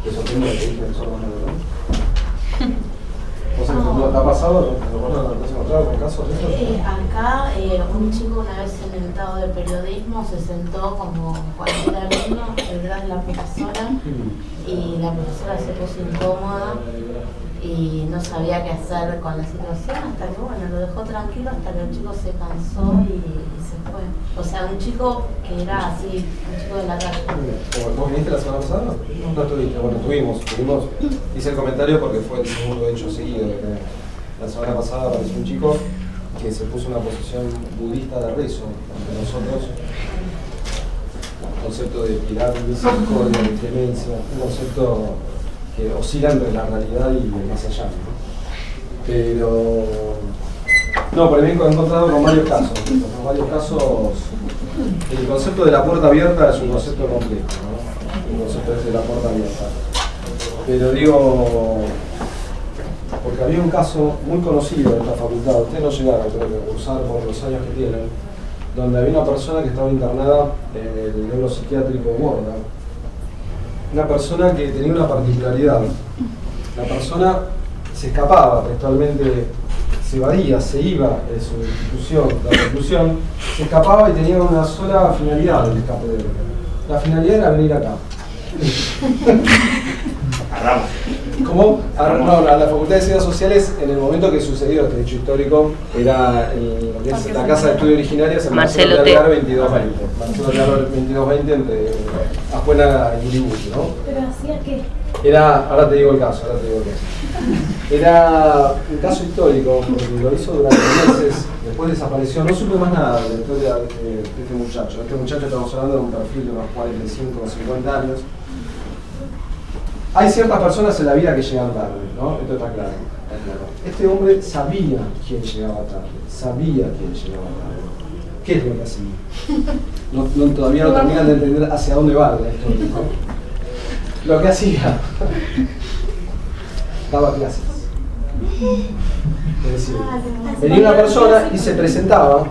¿Te sorprende lo que dije del sordo no? ¿Te ha pasado? ¿Te has encontrado con casos de estos? Acá un chico una vez en el estado de periodismo se sentó como cualquier alumno detrás de la profesora y la profesora se puso incómoda y no sabía qué hacer con la situación hasta que, bueno, lo dejó tranquilo hasta que el chico se cansó y se fue. O sea, un chico que era así, un chico de la calle. ¿Vos viniste la semana pasada? No estuviste, bueno, tuvimos, hice el comentario porque fue el segundo hecho seguido que tenemos. La semana pasada apareció un chico que se puso una posición budista de rezo ante nosotros. Un concepto de piedad, de misericordia, de clemencia, un concepto que oscila entre la realidad y el más allá, ¿no? Pero no, por ahí me he encontrado con varios casos. El concepto de la puerta abierta es un concepto complejo, ¿no? El concepto es de la puerta abierta. Pero digo, porque había un caso muy conocido en esta facultad, ustedes no llegaron, creo que a cursar por los años que tienen, donde había una persona que estaba internada en el neuropsiquiátrico de Borda. Una persona que tenía una particularidad. La persona se escapaba textualmente, se evadía, se iba de su institución, la reclusión, se escapaba y tenía una sola finalidad del escape de él. La finalidad era venir acá. ¿Cómo? No, la Facultad de Ciencias Sociales, en el momento que sucedió este hecho histórico, era lo que es la casa de estudio originaria, se Marcelo Tealgar 2220. Marcelo Tealgar 2220 entre Ajuela y Uribuchi, ¿no? ¿Pero hacía qué? Era, ahora te digo el caso. Era un caso histórico, porque lo hizo durante meses, después desapareció, no supe más nada de la historia de este muchacho. Este muchacho, estamos hablando de un perfil de unos 45 o 50 años. Hay ciertas personas en la vida que llegan tarde, ¿no? Esto está claro. Este hombre sabía quién llegaba tarde, ¿Qué es lo que hacía? Todavía no terminan de entender hacia dónde va la historia, ¿no? Lo que hacía, daba clases. Es decir, venía una persona y se presentaba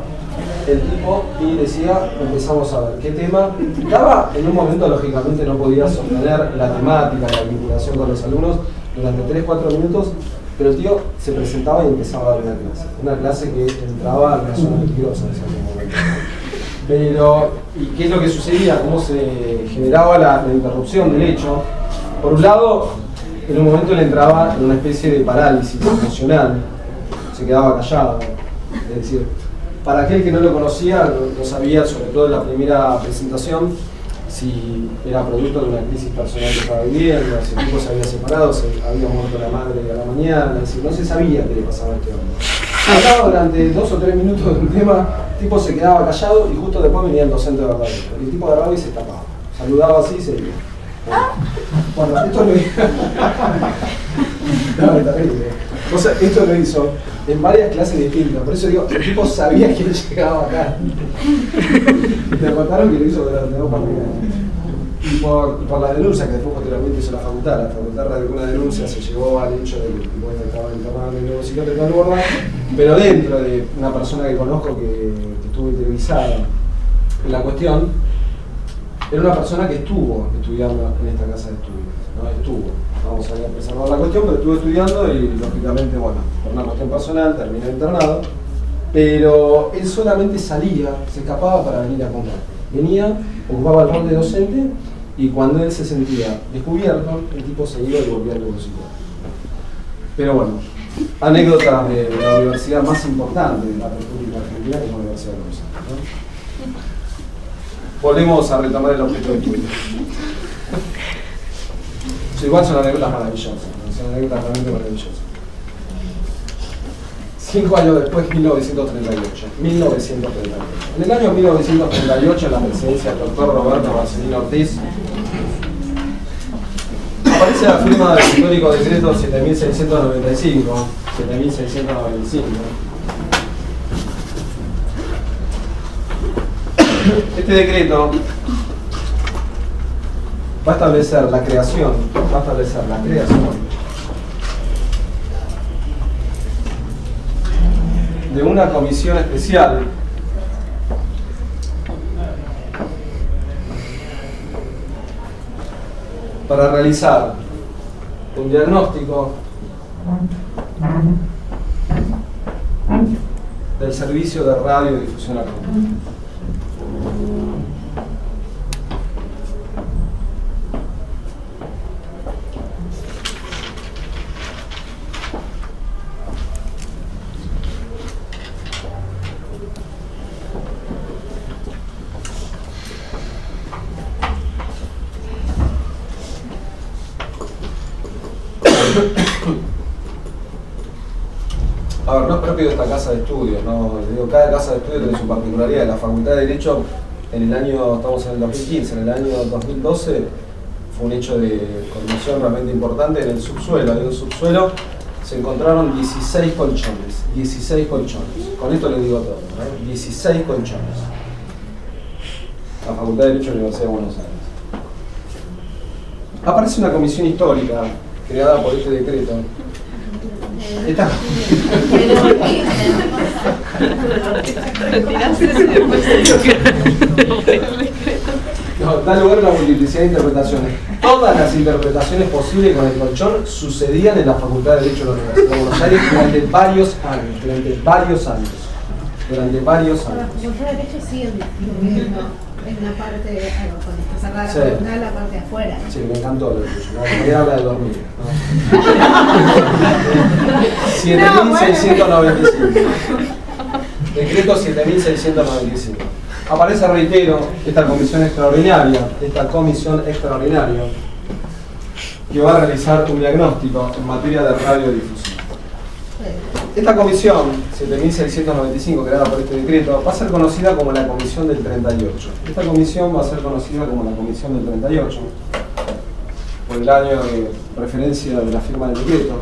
el tipo y decía, empezamos a ver qué tema daba. En un momento lógicamente no podía sostener la temática, la vinculación con los alumnos durante 3-4 minutos, pero el tío se presentaba y empezaba a dar una clase que entraba a una zona peligrosa en ese momento. Pero, ¿y qué es lo que sucedía? ¿Cómo se generaba la interrupción del hecho? Por un lado, en un momento él entraba en una especie de parálisis emocional, se quedaba callado, es decir, para aquel que no lo conocía, no sabía, sobre todo en la primera presentación, si era producto de una crisis personal que estaba viviendo, si el tipo se había separado, si había muerto la madre a la mañana, si no se sabía qué le pasaba a este hombre. Hablaba durante 2 o 3 minutos de un tema, el tipo se quedaba callado y justo después venía el docente de verdad. El tipo agarraba y se tapaba, saludaba así y se iba. Bueno, esto lo hizo. No, es terrible. O sea, esto lo hizo en varias clases distintas, por eso digo, el tipo sabía que él llegaba acá. Y te contaron que lo hizo durante 2 partidas. Y por la denuncia que después posteriormente hizo la facultad radicó una denuncia, se llevó al hecho de que el tipo estaba internado en el neuropsiquiátrico de Borda, pero dentro de una persona que conozco que estuvo interiorizada en la cuestión, era una persona que estuvo estudiando en esta casa de estudios, ¿no? Vamos a preservar la cuestión, pero estuvo estudiando y lógicamente, bueno, por una cuestión personal terminó internado, pero él solamente salía, se escapaba para venir a comer. Venía, ocupaba el rol de docente y cuando él se sentía descubierto, el tipo se iba y volvía al neuropsiquiátrico. Pero bueno, anécdotas de la universidad más importante de la República Argentina, que es la Universidad de Buenos Aires, ¿no? Volvemos a retomar el objeto de estudio. Igual son anécdotas maravillosas, ¿no? Son anécdotas realmente maravillosas. 5 años después, 1938. En el año 1938, en la presidencia del doctor Roberto Marcelino Ortiz, aparece la firma del histórico decreto 7695. Este decreto va a establecer la creación de una comisión especial para realizar un diagnóstico del servicio de radiodifusión argentina. A ver, no es propio de esta casa de estudios, ¿no? Digo, cada casa de estudios tiene su particularidad. La Facultad de Derecho, en el año, estamos en el 2015, en el año 2012, fue un hecho de conmoción realmente importante. En el subsuelo, en un subsuelo, se encontraron 16 colchones. 16 colchones. Con esto les digo todo, ¿no? 16 colchones. La Facultad de Derecho de la Universidad de Buenos Aires. Aparece una comisión histórica creada por este decreto. Esta... No, da lugar a una multiplicidad de interpretaciones. Todas las interpretaciones posibles con el colchón sucedían en la Facultad de Derecho de la Universidad de Buenos Aires durante varios años. Durante varios años. La Facultad de Derecho sigue distribuyendo en la parte, cuando está cerrada la facultad, la parte de afuera. Sí, me encantó lo tuyo. La comunidad habla de dormir, ¿no? 7.695. Decreto 7.695. Aparece, reitero, esta comisión extraordinaria, que va a realizar un diagnóstico en materia de radiodifusión. Esta comisión, 7.695, creada por este decreto, va a ser conocida como la Comisión del 38. Esta comisión va a ser conocida como la Comisión del 38, por el año de referencia de la firma del decreto.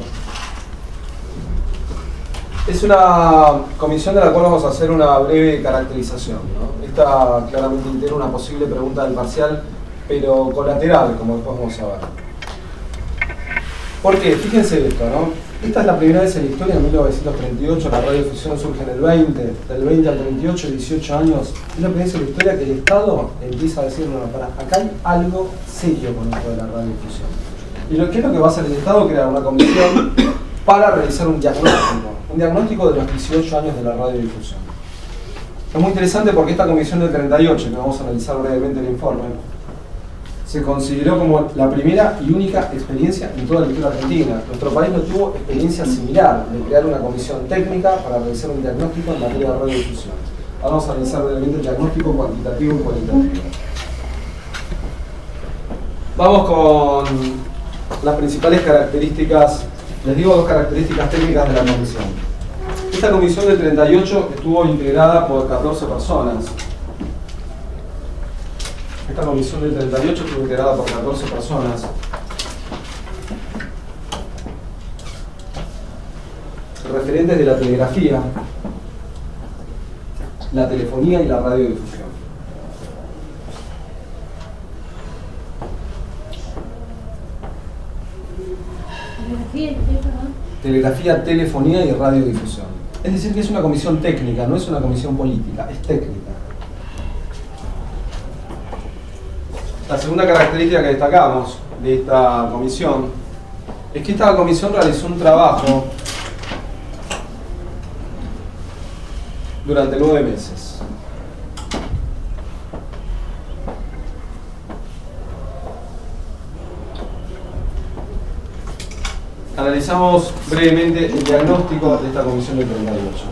Es una comisión de la cual vamos a hacer una breve caracterización, ¿no? Esta claramente integra una posible pregunta del parcial, pero colateral, como después vamos a ver. ¿Por qué? Fíjense esto, ¿no? Esta es la primera vez en la historia, en 1938, la radiodifusión surge en el 20, del 20 al 38, 18 años. Es la primera vez en la historia que el Estado empieza a decir, no, para, acá hay algo serio con esto de la radiodifusión. ¿Y qué es lo que va a hacer el Estado? Crear una comisión para realizar un diagnóstico de los 18 años de la radiodifusión. Es muy interesante porque esta comisión del 38, que vamos a analizar brevemente el informe, se consideró como la primera y única experiencia en toda la historia argentina. Nuestro país no tuvo experiencia similar de crear una comisión técnica para realizar un diagnóstico en materia de radiodifusión. Ahora vamos a analizar brevemente el diagnóstico cuantitativo y cualitativo. Vamos con las principales características. Les digo dos características técnicas de la comisión. Esta comisión del 38 estuvo integrada por 14 personas. Esta comisión del 38 estuvo integrada por 14 personas. Referentes de la telegrafía, la telefonía y la radiodifusión. Telegrafía, telefonía y radiodifusión. Es decir, que es una comisión técnica, no es una comisión política, es técnica. La segunda característica que destacamos de esta comisión es que esta comisión realizó un trabajo durante 9 meses. Analizamos brevemente el diagnóstico de esta comisión del 38.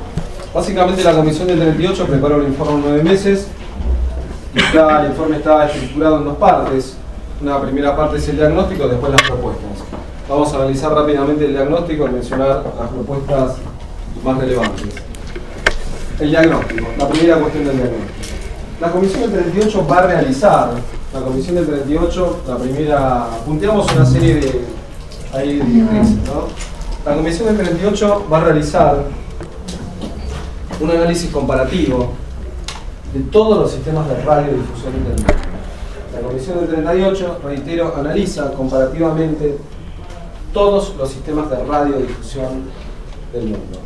Básicamente la comisión del 38 preparó el informe en 9 meses. El informe está estructurado en dos partes. Una primera parte es el diagnóstico, después las propuestas. Vamos a analizar rápidamente el diagnóstico y mencionar las propuestas más relevantes. El diagnóstico, la primera cuestión del diagnóstico. La comisión del 38 va a realizar, la comisión del 38, la primera, punteamos una serie de directrices, ¿no? La comisión del 38 va a realizar un análisis comparativo de todos los sistemas de radiodifusión internet. La comisión del 38, reitero, analiza comparativamente todos los sistemas de radiodifusión del mundo.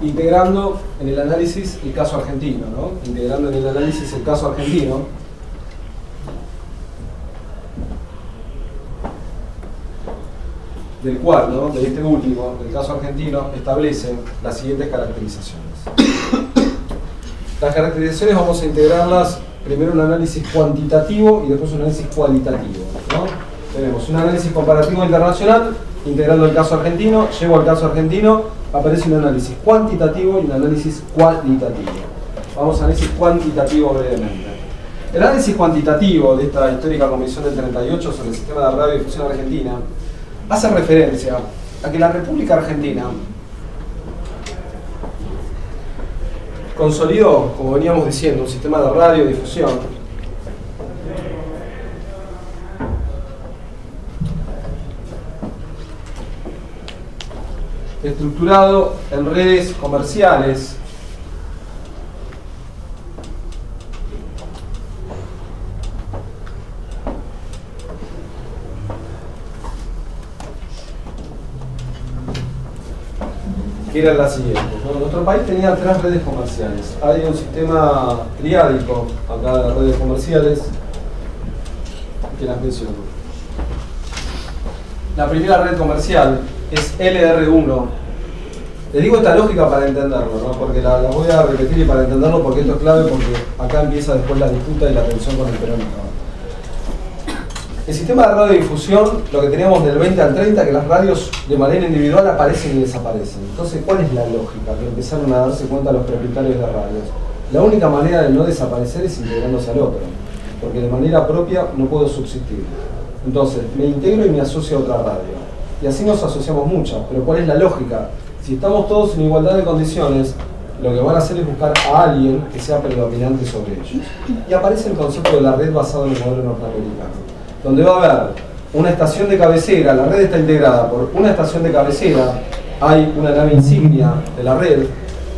Integrando en el análisis el caso argentino, ¿no? Integrando en el análisis el caso argentino, del cual, ¿no?, de este último, del caso argentino, establece las siguientes caracterizaciones. Las caracterizaciones vamos a integrarlas primero en un análisis cuantitativo y después un análisis cualitativo, ¿no? Tenemos un análisis comparativo internacional, integrando el caso argentino, llevo al caso argentino, aparece un análisis cuantitativo y un análisis cualitativo. Vamos a análisis cuantitativo brevemente. El análisis cuantitativo de esta histórica Comisión del 38 sobre el sistema de radiodifusión argentina hace referencia a que la República Argentina consolidó, como veníamos diciendo, un sistema de radiodifusión estructurado en redes comerciales que eran las siguientes. Bueno, nuestro país tenía 3 redes comerciales. Hay un sistema triádico acá de redes comerciales que las menciono. La primera red comercial es LR1. Les digo esta lógica para entenderlo, ¿no? Porque la voy a repetir y para entenderlo porque esto es clave, porque acá empieza después la disputa y la tensión con el peronismo. El sistema de radiodifusión, lo que teníamos del 20 al 30, que las radios de manera individual aparecen y desaparecen. Entonces, ¿cuál es la lógica? Que empezaron a darse cuenta los propietarios de radios. La única manera de no desaparecer es integrándose al otro, porque de manera propia no puedo subsistir. Entonces, me integro y me asocio a otra radio. Y así nos asociamos muchas, pero ¿cuál es la lógica? Si estamos todos en igualdad de condiciones, lo que van a hacer es buscar a alguien que sea predominante sobre ellos. Y aparece el concepto de la red basado en el modelo norteamericano, donde va a haber una estación de cabecera. La red está integrada por una estación de cabecera, hay una nave insignia de la red,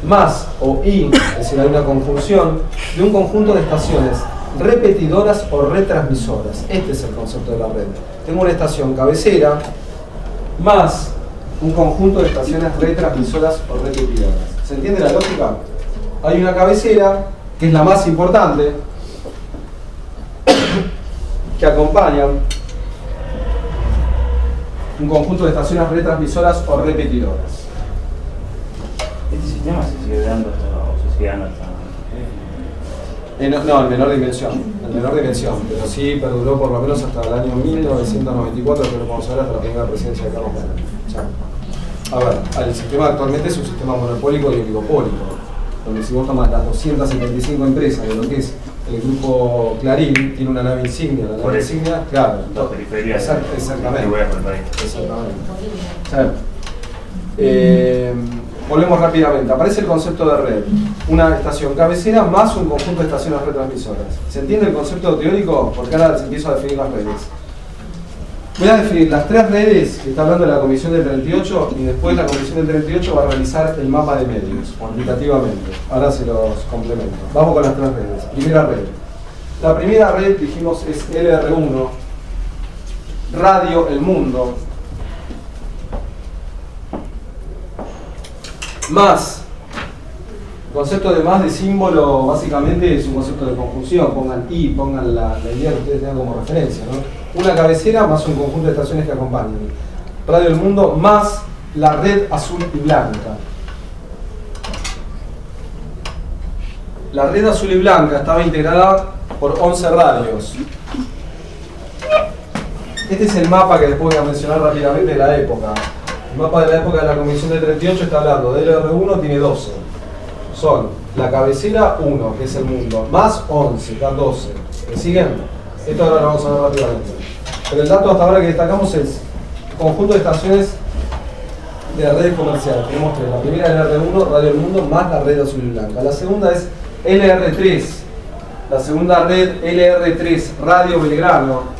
más o y, es decir, hay una conjunción de un conjunto de estaciones repetidoras o retransmisoras. Este es el concepto de la red. Tengo una estación cabecera más un conjunto de estaciones retransmisoras o repetidoras. ¿Se entiende la lógica? Hay una cabecera, que es la más importante, que acompañan un conjunto de estaciones retransmisoras o repetidoras. ¿Este sistema se sigue dando hasta, o se sigue dando hasta? No, en menor dimensión, pero sí perduró por lo menos hasta el año 1994, que lo vamos a ver hasta la primera presidencia de Carlos Menem. A ver, el sistema actualmente es un sistema monopólico y oligopólico, donde si vos tomas las 275 empresas de lo que es el grupo Clarín, tiene una nave insignia, la nave insignia, claro, exactamente. Volvemos rápidamente. Aparece el concepto de red. Una estación cabecera más un conjunto de estaciones retransmisoras. ¿Se entiende el concepto teórico? Porque ahora les empiezo a definir las redes. Voy a definir las 3 redes que está hablando la Comisión del 38 y después la Comisión del 38 va a realizar el mapa de medios, cuantitativamente. Ahora se los complemento. Vamos con las 3 redes. Primera red. La primera red, dijimos, es LR1, Radio El Mundo, más, el concepto de más de símbolo básicamente es un concepto de conjunción, pongan I, pongan la idea que ustedes tengan como referencia, ¿no? Una cabecera más un conjunto de estaciones que acompañan. Radio El Mundo más la red azul y blanca. La red azul y blanca estaba integrada por 11 radios. Este es el mapa que después voy a mencionar rápidamente de la época. El mapa de la época de la Comisión del 38 está hablando de LR1, tiene 12. Son la cabecera 1, que es el mundo, más 11, da 12. ¿Me siguen? Esto ahora lo vamos a ver rápidamente. Pero el dato hasta ahora que destacamos es conjunto de estaciones de redes comerciales. Tenemos 3. La primera es LR1, Radio El Mundo, más la red azul y blanca. La segunda es LR3. La segunda red, LR3, Radio Belgrano.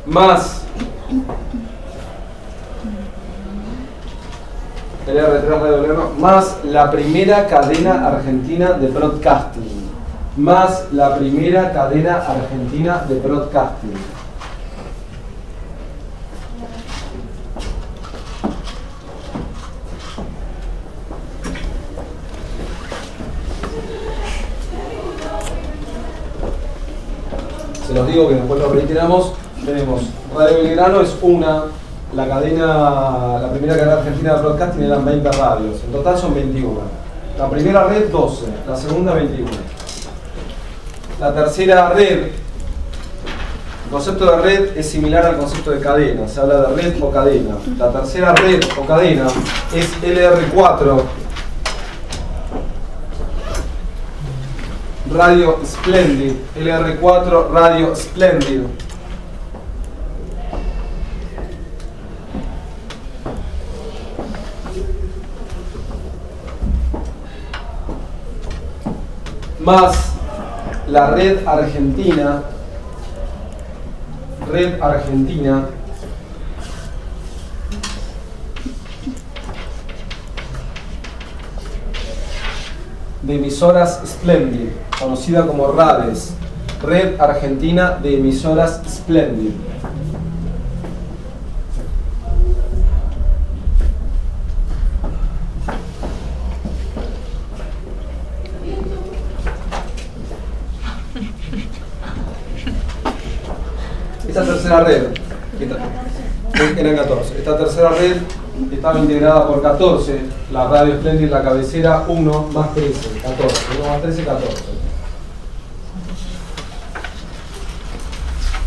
Más LR3 Radio Belgrano, más la primera cadena argentina de broadcasting. Más la primera cadena argentina de broadcasting. Se los digo que después lo reiteramos. Tenemos Radio Belgrano es una, la primera cadena argentina de broadcasting eran 20 radios, en total son 21. La primera red 12, la segunda 21. La tercera red El concepto de red es similar al concepto de cadena, se habla de red o cadena. La tercera red o cadena es LR4, Radio Splendid, LR4 Radio Splendid. Más la red argentina, de emisoras Splendid, conocida como RADES, Red Argentina de Emisoras Splendid. Esta tercera red, eran 14, esta tercera red estaba integrada por 14, la Radio Splendid, la cabecera, 1 más 13, 14, 1 más 13, 14.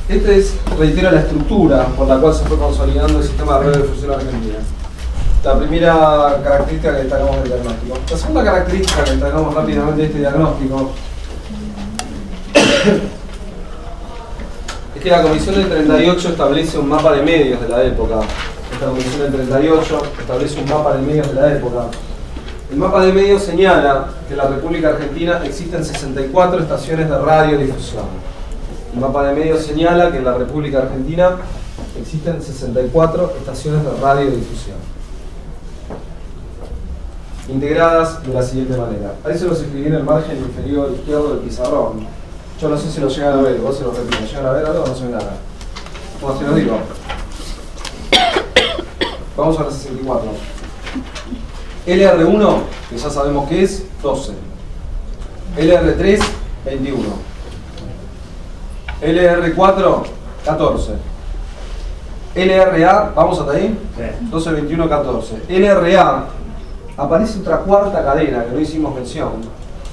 Esta es, reitero, la estructura por la cual se fue consolidando el sistema de radiodifusión argentina. La primera característica que destacamos del diagnóstico. La segunda característica que destacamos rápidamente de este diagnóstico es que la Comisión del 38 establece un mapa de medios de la época. Esta Comisión del 38 establece un mapa de medios de la época. El mapa de medios señala que en la República Argentina existen 64 estaciones de radiodifusión. El mapa de medios señala que en la República Argentina existen 64 estaciones de radiodifusión, integradas de la siguiente manera. Ahí se los escribí en el margen inferior izquierdo del pizarrón. Yo no sé si lo llegan a ver, vos se lo repito. ¿Llegan a ver algo o no se ve nada? Como se lo digo. Vamos a la 64. LR1, que ya sabemos que es 12. LR3, 21. LR4, 14. LRA, ¿vamos hasta ahí? Sí. 12, 21, 14. LRA, aparece otra cuarta cadena que no hicimos mención,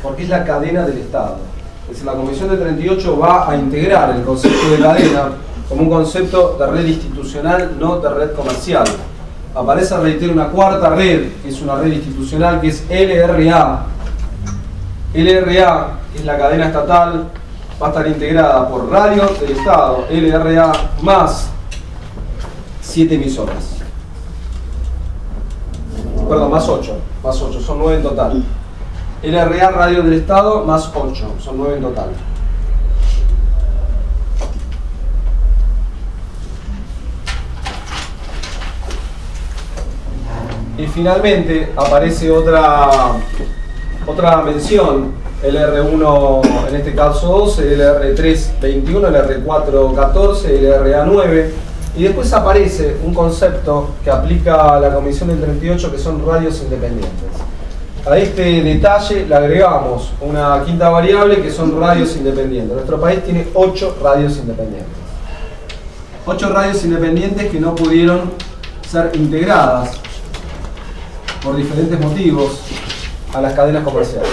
porque es la cadena del Estado. Es decir, la Comisión del 38 va a integrar el concepto de cadena como un concepto de red institucional, no de red comercial. Aparece, reitero, una cuarta red, que es una red institucional, que es LRA. LRA, que es la cadena estatal, va a estar integrada por radio del Estado, LRA, más 7 emisoras. Perdón, más 8, son 9 en total. LRA, radio del Estado, más 8, son 9 en total. Y finalmente aparece otra mención, LR1 en este caso 12, LR3 21, LR4 14, LRA 9, y después aparece un concepto que aplica a la Comisión del 38, que son radios independientes. A este detalle le agregamos una quinta variable, que son radios independientes. Nuestro país tiene 8 radios independientes. 8 radios independientes que no pudieron ser integradas por diferentes motivos a las cadenas comerciales.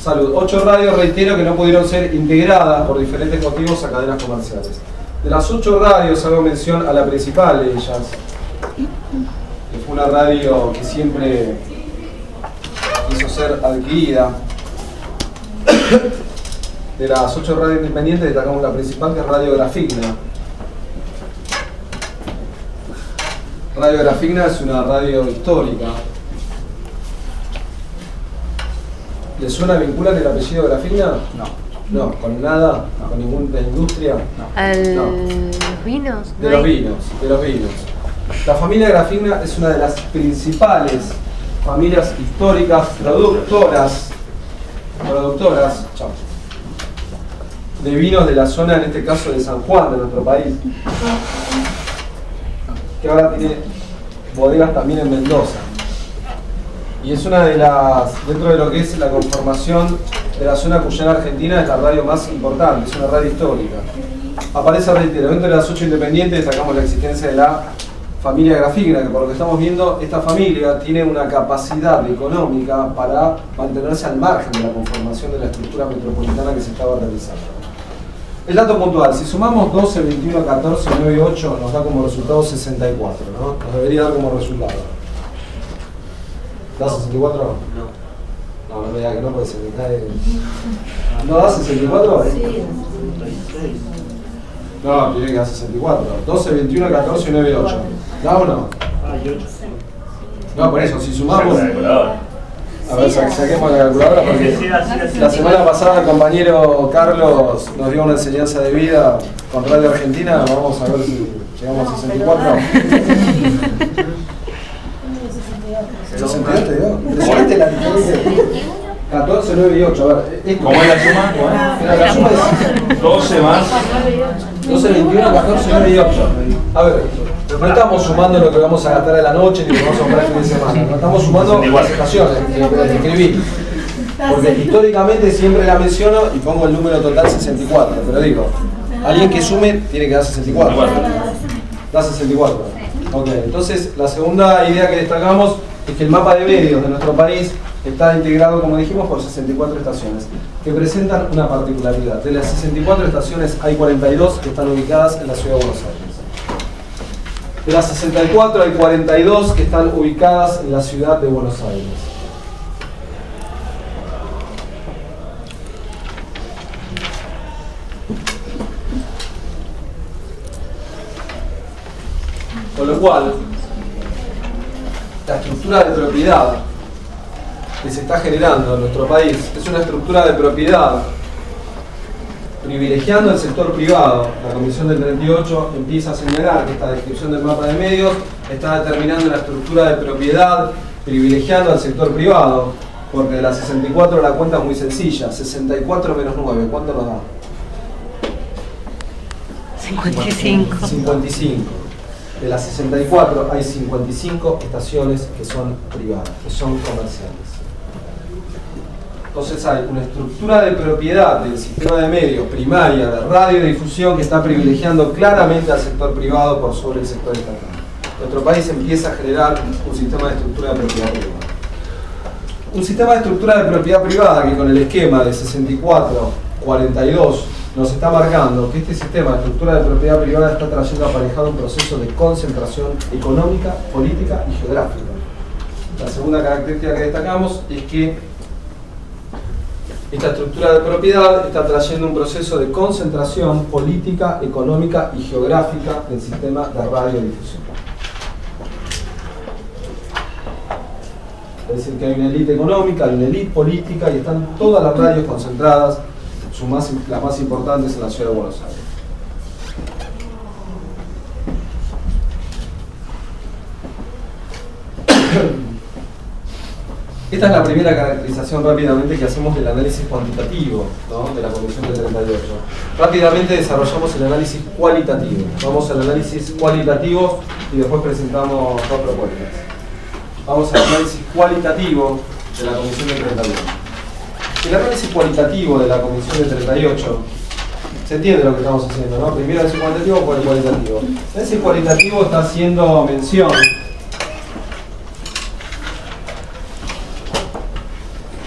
Salud. 8 radios, reitero, que no pudieron ser integradas por diferentes motivos a cadenas comerciales. De las 8 radios hago mención a la principal de ellas, que fue una radio que siempre quiso ser adquirida. De las 8 radios independientes destacamos la principal, que es Radio Grafigna. Radio Grafigna es una radio histórica. ¿Le suena, vinculan el apellido Grafigna? No, con nada, no. Con ninguna industria. No. No. ¿Vinos? De los vinos. La familia Grafigna es una de las principales familias históricas productoras de vinos de la zona, en este caso de San Juan, de nuestro país, que ahora tiene bodegas también en Mendoza. Y es una de las, dentro de lo que es la conformación de la zona cuyana argentina, es la radio más importante, es una radio histórica. Aparece, reitero, dentro de las 8 independientes destacamos la existencia de la familia Grafigna, que por lo que estamos viendo, esta familia tiene una capacidad económica para mantenerse al margen de la conformación de la estructura metropolitana que se estaba realizando. El dato puntual, si sumamos 12, 21, 14, 9 y 8 nos da como resultado 64, ¿no? Nos debería dar como resultado. ¿Da 64? No, no me diga que no, porque se me cae. ¿No da 64? Sí. No, tiene que dar 64. 12, 21, 14, 9 y 8. ¿Da o no? No, por eso, si sumamos... A ver, saquemos la calculadora porque la semana pasada el compañero Carlos nos dio una enseñanza de vida con Radio Argentina. Vamos a ver si llegamos a 64. 62 te dio. Impresionante la diferencia. 14, 9 y 8. A ver, ¿Cómo es la suma? La suma es 12 más. 12, 21, 14, 9 y 8. A ver, no estamos sumando lo que vamos a gastar a la noche ni lo que vamos a comprar el fin de semana. No estamos sumando las estaciones que escribí. Porque históricamente siempre la menciono y pongo el número total 64. Pero digo, alguien que sume tiene que dar 64. Da 64. Ok, entonces la segunda idea que destacamos es que el mapa de medios de nuestro país está integrado, como dijimos, por 64 estaciones que presentan una particularidad. De las 64 estaciones hay 42 que están ubicadas en la ciudad de Buenos Aires. De las 64 hay 42 que están ubicadas en la ciudad de Buenos Aires. Con lo cual, la estructura de propiedad que se está generando en nuestro país es una estructura de propiedad privilegiando el sector privado. La Comisión del 38 empieza a señalar que esta descripción del mapa de medios está determinando la estructura de propiedad privilegiando al sector privado, porque de las 64 la cuenta es muy sencilla. 64 menos 9, ¿cuánto nos da? 55. 55. De las 64 hay 55 estaciones que son privadas, que son comerciales. Entonces hay una estructura de propiedad del sistema de medios primaria de radiodifusión que está privilegiando claramente al sector privado por sobre el sector estatal. Nuestro país empieza a generar un sistema de estructura de propiedad privada. Un sistema de estructura de propiedad privada que con el esquema de 64-42 nos está marcando que este sistema de estructura de propiedad privada está trayendo aparejado un proceso de concentración económica, política y geográfica. La segunda característica que destacamos es que esta estructura de propiedad está trayendo un proceso de concentración política, económica y geográfica del sistema de radiodifusión. Es decir, que hay una élite económica, hay una élite política y están todas las radios concentradas, las más importantes en la ciudad de Buenos Aires. Esta es la primera caracterización rápidamente que hacemos del análisis cuantitativo, ¿no?, de la Comisión del 38. Rápidamente desarrollamos el análisis cualitativo. Vamos al análisis cualitativo y después presentamos dos propuestas. Vamos al análisis cualitativo de la Comisión del 38. El análisis cualitativo de la Comisión del 38, se entiende lo que estamos haciendo, ¿no? Primero el análisis cuantitativo por el cualitativo. El análisis cualitativo está haciendo mención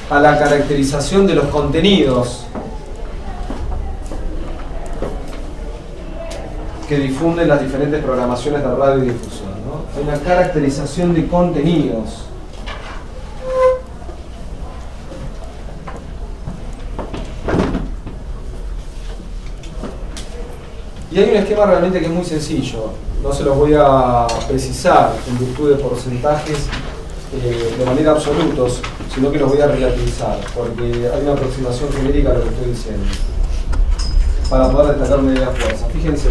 a la caracterización de los contenidos que difunden las diferentes programaciones de radiodifusión, ¿no? Hay una caracterización de contenidos. Y hay un esquema realmente que es muy sencillo. No se los voy a precisar en virtud de porcentajes de manera absolutos, sino que los voy a relativizar, porque hay una aproximación genérica a lo que estoy diciendo, para poder destacar una idea de fuerza. Fíjense,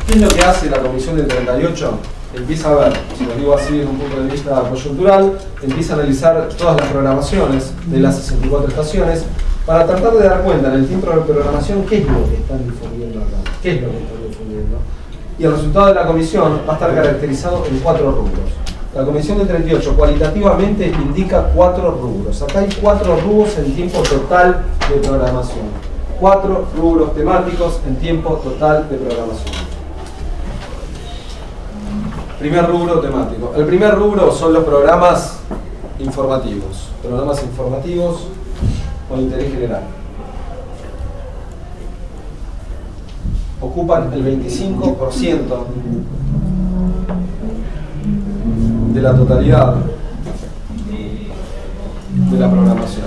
¿qué es lo que hace la Comisión del 38? Empieza a ver, si lo digo así desde un punto de vista coyuntural, empieza a analizar todas las programaciones de las 64 estaciones para tratar de dar cuenta en el tiempo de programación qué es lo que están difundiendo acá, qué es lo que están difundiendo. Y el resultado de la comisión va a estar caracterizado en 4 rubros. La Comisión del 38 cualitativamente indica 4 rubros. Acá hay 4 rubros en tiempo total de programación. 4 rubros temáticos en tiempo total de programación. Primer rubro temático. El primer rubro son los programas informativos. Programas informativos con interés general. ocupan el 25% de la totalidad de la programación.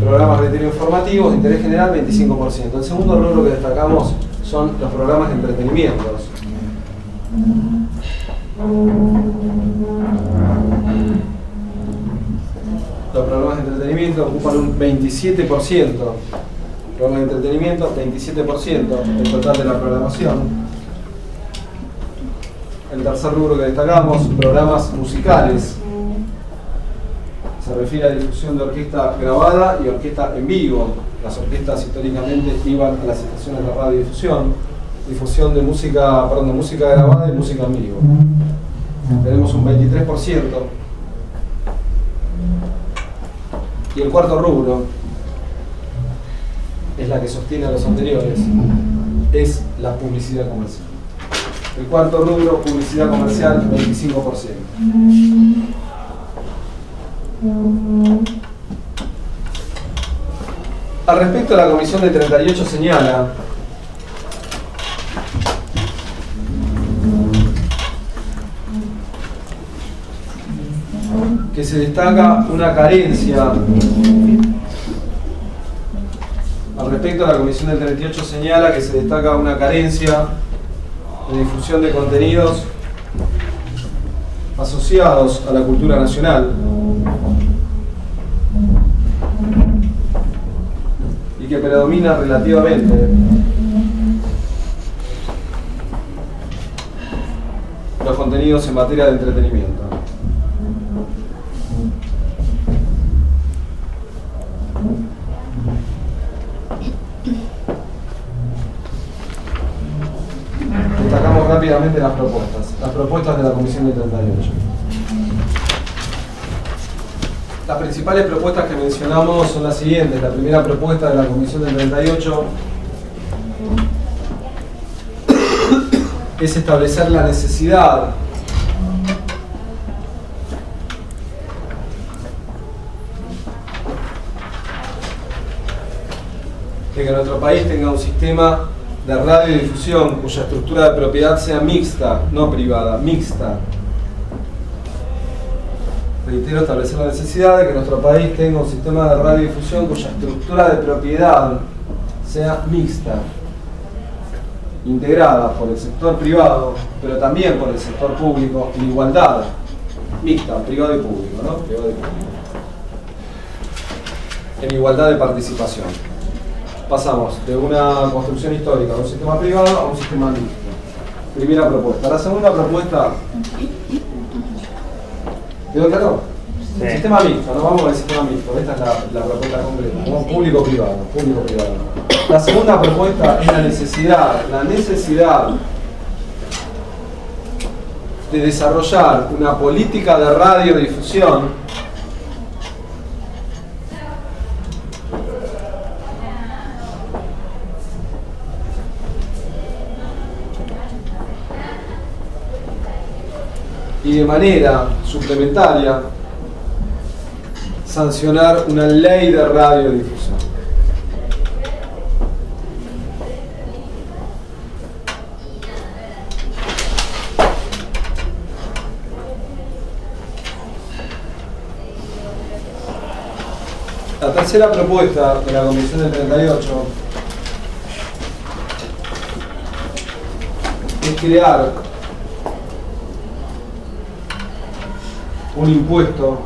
Programas de criterio informativos de interés general, 25%. El segundo rubro que destacamos son los programas de entretenimiento. Los programas de entretenimiento ocupan un 27%. Programas de entretenimiento, 27% del total de la programación. El tercer rubro que destacamos, programas musicales. Se refiere a difusión de orquesta grabada y orquesta en vivo. Las orquestas históricamente iban a las estaciones de radiodifusión. Difusión de música grabada y música en vivo. Tenemos un 23%. Y el cuarto rubro es la que sostiene a los anteriores, es la publicidad comercial. El cuarto rubro, publicidad comercial, 25%. Al respecto, la Comisión de 38 señala que se destaca una carencia. Al respecto, la Comisión del 38 señala que se destaca una carencia de difusión de contenidos asociados a la cultura nacional y que predomina relativamente los contenidos en materia de entretenimiento. Destacamos rápidamente las propuestas de la Comisión de 38. Las principales propuestas que mencionamos son las siguientes. La primera propuesta de la Comisión del 38 es establecer la necesidad de que nuestro país tenga un sistema de radiodifusión cuya estructura de propiedad sea mixta, no privada, mixta. Reitero, establecer la necesidad de que nuestro país tenga un sistema de radiodifusión cuya estructura de propiedad sea mixta, integrada por el sector privado, pero también por el sector público, en igualdad, mixta, privado y público, ¿no? Privado y público. En igualdad de participación. Pasamos de una construcción histórica, de un sistema privado a un sistema mixto. Primera propuesta. La segunda propuesta... ¿Quedó claro? Sí. Sistema mixto, no vamos con el sistema mixto. Esta es la propuesta concreta, ¿no? Público-privado, público-privado. La segunda propuesta es la necesidad de desarrollar una política de radiodifusión y de manera suplementaria sancionar una ley de radiodifusión. La tercera propuesta de la Comisión del 38 es crear un impuesto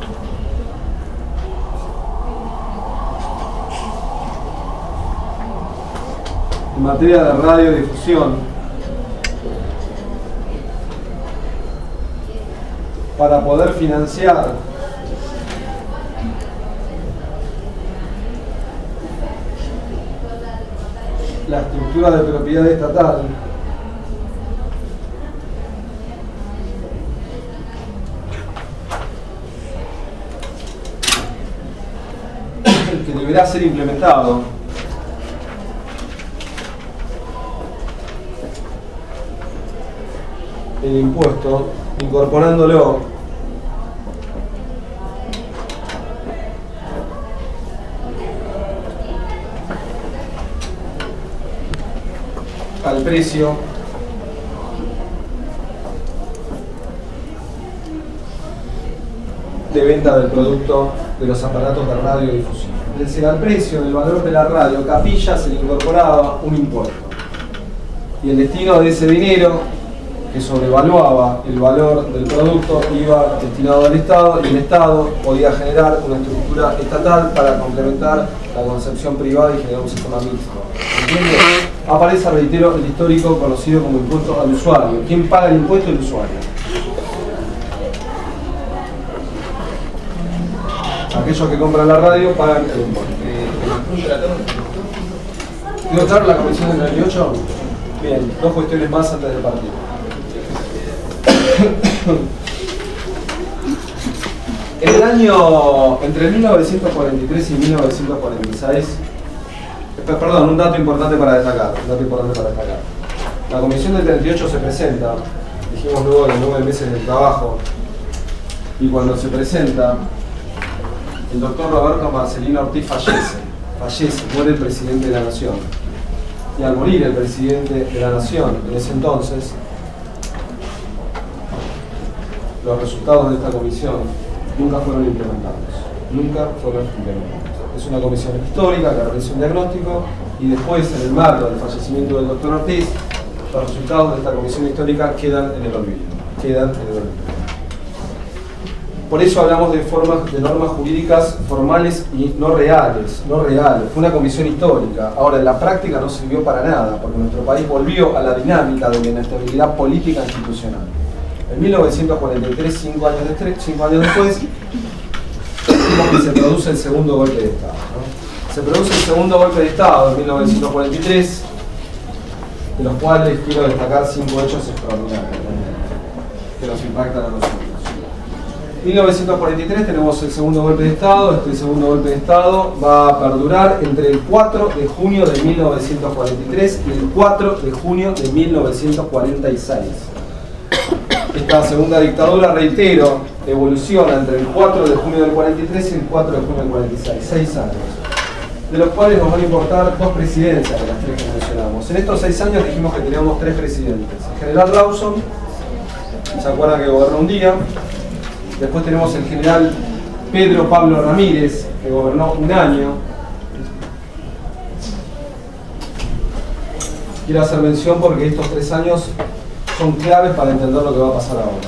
en materia de radiodifusión para poder financiar la estructura de propiedad estatal que deberá ser implementado el impuesto, incorporándolo al precio de venta del producto de los aparatos de radiodifusión. Es decir, al precio del valor de la radio capilla se le incorporaba un impuesto. Y el destino de ese dinero, que sobrevaluaba el valor del producto, iba destinado al Estado, y el Estado podía generar una estructura estatal para complementar la concepción privada y generar un sistema mixto. ¿Entiende? Aparece, reitero, el histórico conocido como impuesto al usuario. ¿Quién paga el impuesto? El usuario. Aquellos que compran la radio pagan el impuesto. ¿Quedó claro la comisión del 98? Bien, dos cuestiones más antes de partir. En el año, entre 1943 y 1946, perdón, un dato importante para destacar, La comisión del 38 se presenta, dijimos luego de 9 meses de trabajo, y cuando se presenta, el doctor Roberto Marcelino Ortiz fallece, muere el presidente de la Nación. Y al morir el presidente de la Nación, en ese entonces, los resultados de esta comisión nunca fueron implementados. Es una comisión histórica que realizó un diagnóstico, y después, en el marco del fallecimiento del doctor Ortiz, los resultados de esta comisión histórica quedan en el olvido. Por eso hablamos de normas jurídicas formales y no reales. Fue una comisión histórica. Ahora, en la práctica no sirvió para nada, porque nuestro país volvió a la dinámica de la inestabilidad política institucional. En 1943, 5 años después, decimos que se produce el segundo golpe de Estado, ¿no? Se produce el segundo golpe de Estado en 1943, de los cuales quiero destacar 5 hechos extraordinarios que nos impactan a nosotros. En 1943 tenemos el segundo golpe de Estado. Este segundo golpe de Estado va a perdurar entre el 4 de junio de 1943 y el 4 de junio de 1946. Esta segunda dictadura, reitero, evoluciona entre el 4 de junio del 43 y el 4 de junio del 46, 6 años, de los cuales nos van a importar 2 presidencias de las 3 que mencionamos. En estos 6 años dijimos que teníamos 3 presidentes. El general Rawson, ¿se acuerdan que gobernó un día? Después tenemos el general Pedro Pablo Ramírez, que gobernó un año. Quiero hacer mención porque estos 3 años son claves para entender lo que va a pasar ahora.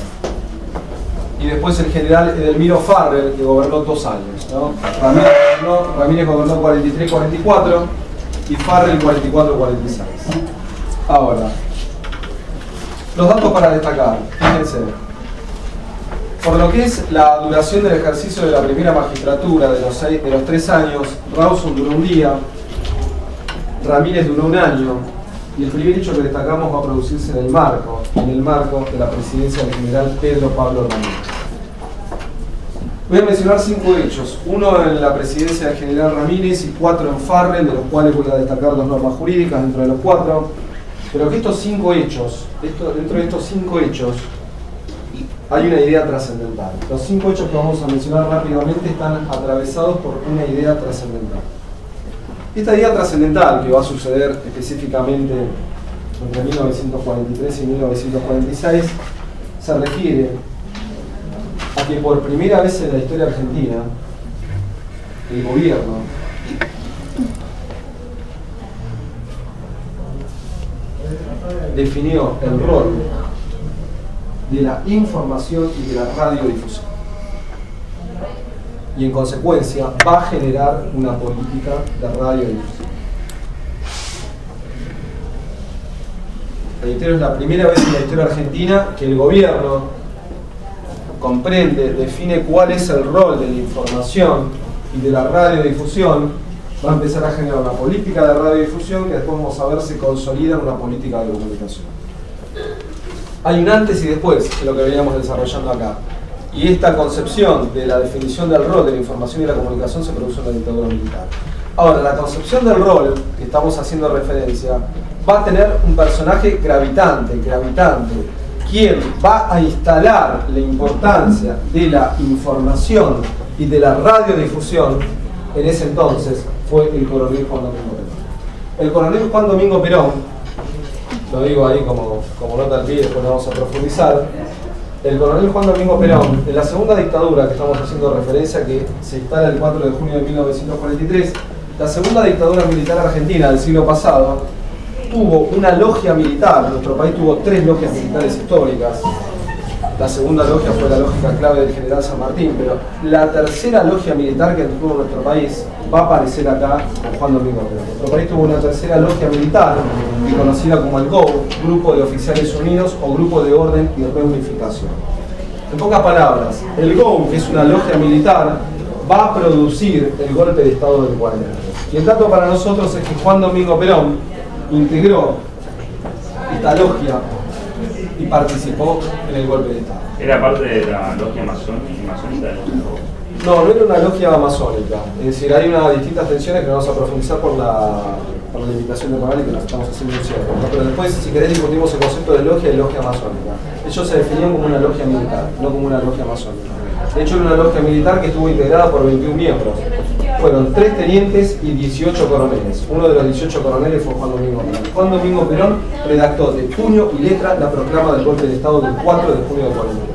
Y después el general Edelmiro Farrell, que gobernó 2 años, ¿no? Ramírez gobernó 43-44 y Farrell 44-46. Ahora, los datos para destacar, fíjense. Por lo que es la duración del ejercicio de la primera magistratura de los 3 años, Rawson duró un día, Ramírez duró un año, y el primer hecho que destacamos va a producirse en el marco de la presidencia del general Pedro Pablo Ramírez. Voy a mencionar 5 hechos, uno en la presidencia del general Ramírez y 4 en Farrell, de los cuales voy a destacar 2 normas jurídicas dentro de los 4, pero que estos 5 hechos, dentro de estos 5 hechos, hay una idea trascendental. Los 5 hechos que vamos a mencionar rápidamente están atravesados por una idea trascendental. Esta idea trascendental, que va a suceder específicamente entre 1943 y 1946, se refiere a que por primera vez en la historia argentina, el gobierno definió el rol de la información y de la radiodifusión. Y en consecuencia va a generar una política de radiodifusión. Reitero, es la primera vez en la historia argentina que el gobierno comprende, define cuál es el rol de la información y de la radiodifusión. Va a empezar a generar una política de radiodifusión que después vamos a ver se consolida en una política de comunicación. Hay un antes y después de lo que veníamos desarrollando acá. Y esta concepción de la definición del rol de la información y la comunicación se produce en la dictadura militar. Ahora, la concepción del rol que estamos haciendo referencia va a tener un personaje gravitante, quien va a instalar la importancia de la información y de la radiodifusión. En ese entonces fue el coronel Juan Domingo Perón. El coronel Juan Domingo Perón lo digo ahí como nota al pie, después lo vamos a profundizar. El coronel Juan Domingo Perón, en la segunda dictadura que estamos haciendo referencia, que se instala el 4 de junio de 1943, la segunda dictadura militar argentina del siglo pasado, tuvo una logia militar. Nuestro país tuvo 3 logias militares históricas. La segunda logia fue la lógica clave del general San Martín, pero la tercera logia militar que tuvo nuestro país va a aparecer acá con Juan Domingo Perón. Nuestro país tuvo una tercera logia militar, conocida como el GOU, Grupo de Oficiales Unidos o Grupo de Orden y Reunificación. En pocas palabras, el GOU, que es una logia militar, va a producir el golpe de Estado del 40. Y el dato para nosotros es que Juan Domingo Perón integró esta logia y participó en el golpe de Estado. ¿Era parte de la logia masónica? No, no era una logia masónica. Es decir, hay unas distintas tensiones que vamos a profundizar por la invitación de Magali, que nos estamos haciendo un cierre, ¿no? Pero después, si querés, discutimos el concepto de logia y logia masónica. Ellos se definían como una logia militar, no como una logia masónica. De hecho, era una logia militar que estuvo integrada por 21 miembros. Fueron 3 tenientes y 18 coroneles. Uno de los 18 coroneles fue Juan Domingo Perón. Juan Domingo Perón redactó de puño y letra la proclama del golpe de Estado del 4 de junio del 43.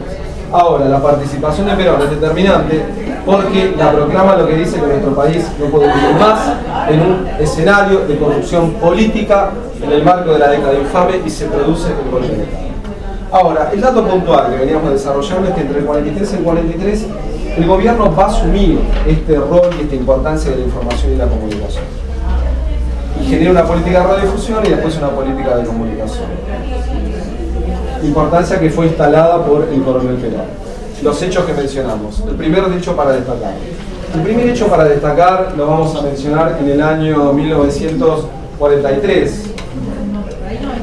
Ahora, la participación de Perón es determinante porque la proclama lo que dice que nuestro país no puede vivir más en un escenario de corrupción política en el marco de la década infame y se produce el golpe de Estado. Ahora, el dato puntual que veníamos desarrollando es que entre el 43 y el 43 el gobierno va a asumir este rol y esta importancia de la información y la comunicación. Y genera una política de radiodifusión y después una política de comunicación. Importancia que fue instalada por el coronel Perón. Los hechos que mencionamos. El primer hecho para destacar. El primer hecho para destacar lo vamos a mencionar en el año 1943,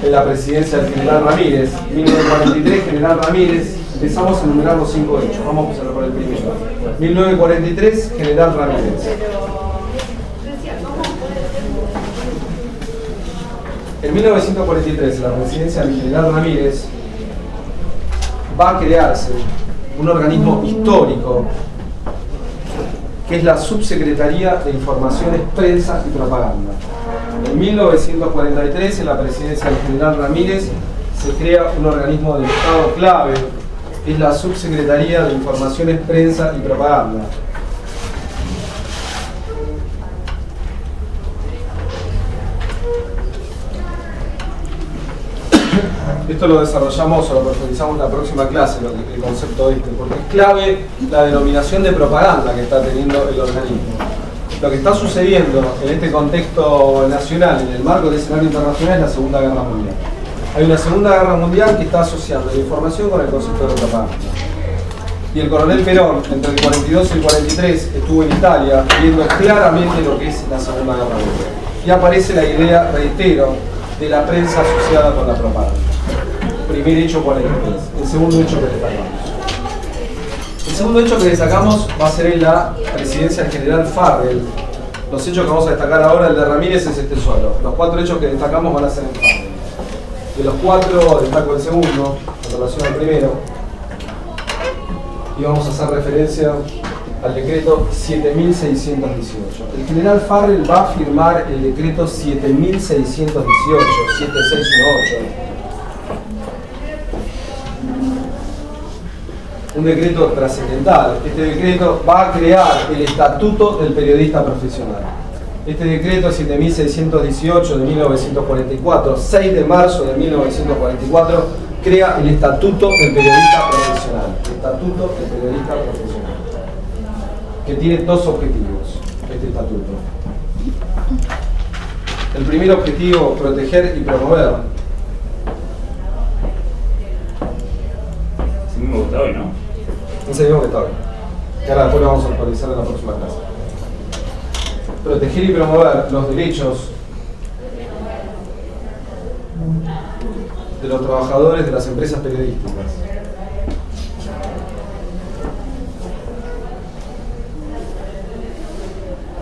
en la presidencia del general Ramírez. 1943, general Ramírez. Empezamos a enumerar los 5 hechos. Vamos a empezar por el primero. 1943, general Ramírez. En 1943, en la presidencia del general Ramírez, va a crearse un organismo histórico que es la Subsecretaría de Informaciones, Prensa y Propaganda. En 1943, en la presidencia del general Ramírez, se crea un organismo del Estado clave, que es la Subsecretaría de Informaciones, Prensa y Propaganda. Esto lo desarrollamos o lo profundizamos en la próxima clase, el concepto este, porque es clave la denominación de propaganda que está teniendo el organismo. Lo que está sucediendo en este contexto nacional, en el marco del escenario internacional, es la Segunda Guerra Mundial. Hay una Segunda Guerra Mundial que está asociando la información con el concepto de propaganda. Y el coronel Perón, entre el 42 y el 43, estuvo en Italia viendo claramente lo que es la Segunda Guerra Mundial. Y aparece la idea, reitero, de la prensa asociada con la propaganda. Primer hecho 43. El segundo hecho que destacamos. El segundo hecho que destacamos va a ser en la presidencia del general Farrell. Los hechos que vamos a destacar ahora, el de Ramírez es este solo. Los 4 hechos que destacamos van a ser en Farrell. De los 4 destaco el segundo, en relación al primero. Y vamos a hacer referencia al decreto 7618. El general Farrell va a firmar el decreto 7618, 7618. Un decreto trascendental. Este decreto va a crear el Estatuto del Periodista Profesional. Este decreto 7618 de 1944, 6 de marzo de 1944, crea el Estatuto del Periodista Profesional. Estatuto del Periodista Profesional. Que tiene 2 objetivos, este estatuto. El primer objetivo, proteger y promover. Sí, me gusta hoy, ¿no? Ese mismo que está hoy. Que ahora después lo vamos a actualizar en la próxima clase. Proteger y promover los derechos de los trabajadores de las empresas periodísticas.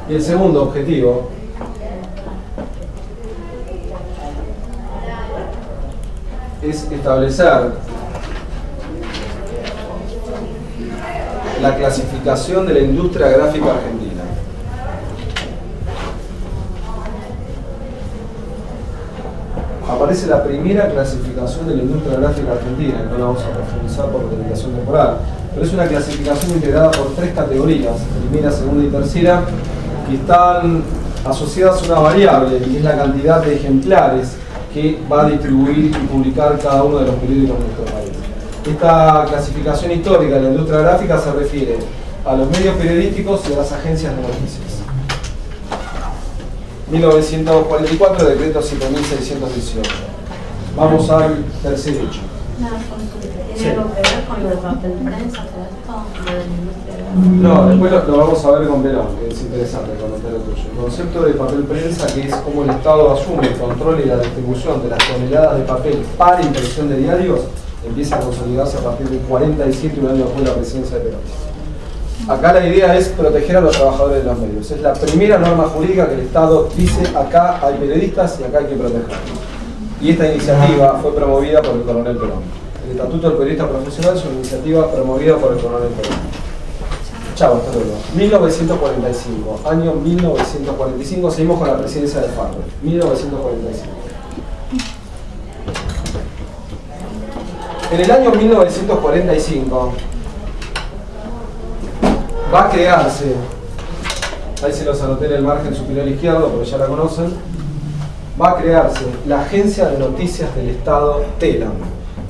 Y el segundo objetivo es establecer la clasificación de la industria gráfica argentina. A aparece la primera clasificación de la industria gráfica argentina, que no la vamos a profundizar por limitación temporal, pero es una clasificación integrada por 3 categorías, primera, segunda y tercera, que están asociadas a una variable, que es la cantidad de ejemplares que va a distribuir y publicar cada uno de los periódicos de nuestro país. Esta clasificación histórica de la industria gráfica se refiere a los medios periodísticos y a las agencias de noticias. 1944, decreto 7618. Vamos al tercer hecho. ¿Tiene algo que ver con lo de papel prensa, todo esto? ¿Lo de la industria gráfica? No, después lo vamos a ver con Perón, que es interesante conocer lo tuyo. El concepto de papel prensa, que es cómo el Estado asume el control y la distribución de las toneladas de papel para impresión de diarios, empieza a consolidarse a partir del 47, un año después de la presidencia de Perón. Acá la idea es proteger a los trabajadores de los medios. Es la primera norma jurídica que el Estado dice: acá hay periodistas y acá hay que protegerlos. Y esta iniciativa fue promovida por el coronel Perón. El Estatuto del Periodista Profesional es una iniciativa promovida por el coronel Perón. Chao, hasta luego. 1945, año 1945, seguimos con la presidencia de Farrell. 1945. En el año 1945 va a crearse, ahí se los anoté en el margen superior izquierdo porque ya la conocen, va a crearse la Agencia de Noticias del Estado, TELAM.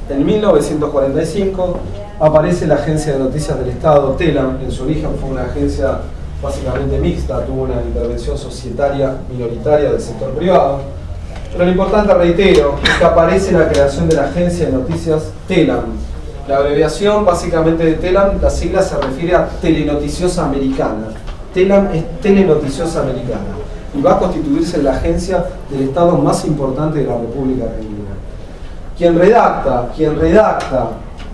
En 1945 aparece la Agencia de Noticias del Estado, TELAM. En su origen fue una agencia básicamente mixta, tuvo una intervención societaria minoritaria del sector privado. Pero lo importante, reitero, es que aparece la creación de la Agencia de Noticias TELAM. La abreviación básicamente de TELAM, la sigla se refiere a Telenoticiosa Americana. TELAM es Telenoticiosa Americana y va a constituirse en la agencia del Estado más importante de la República Argentina. Quien redacta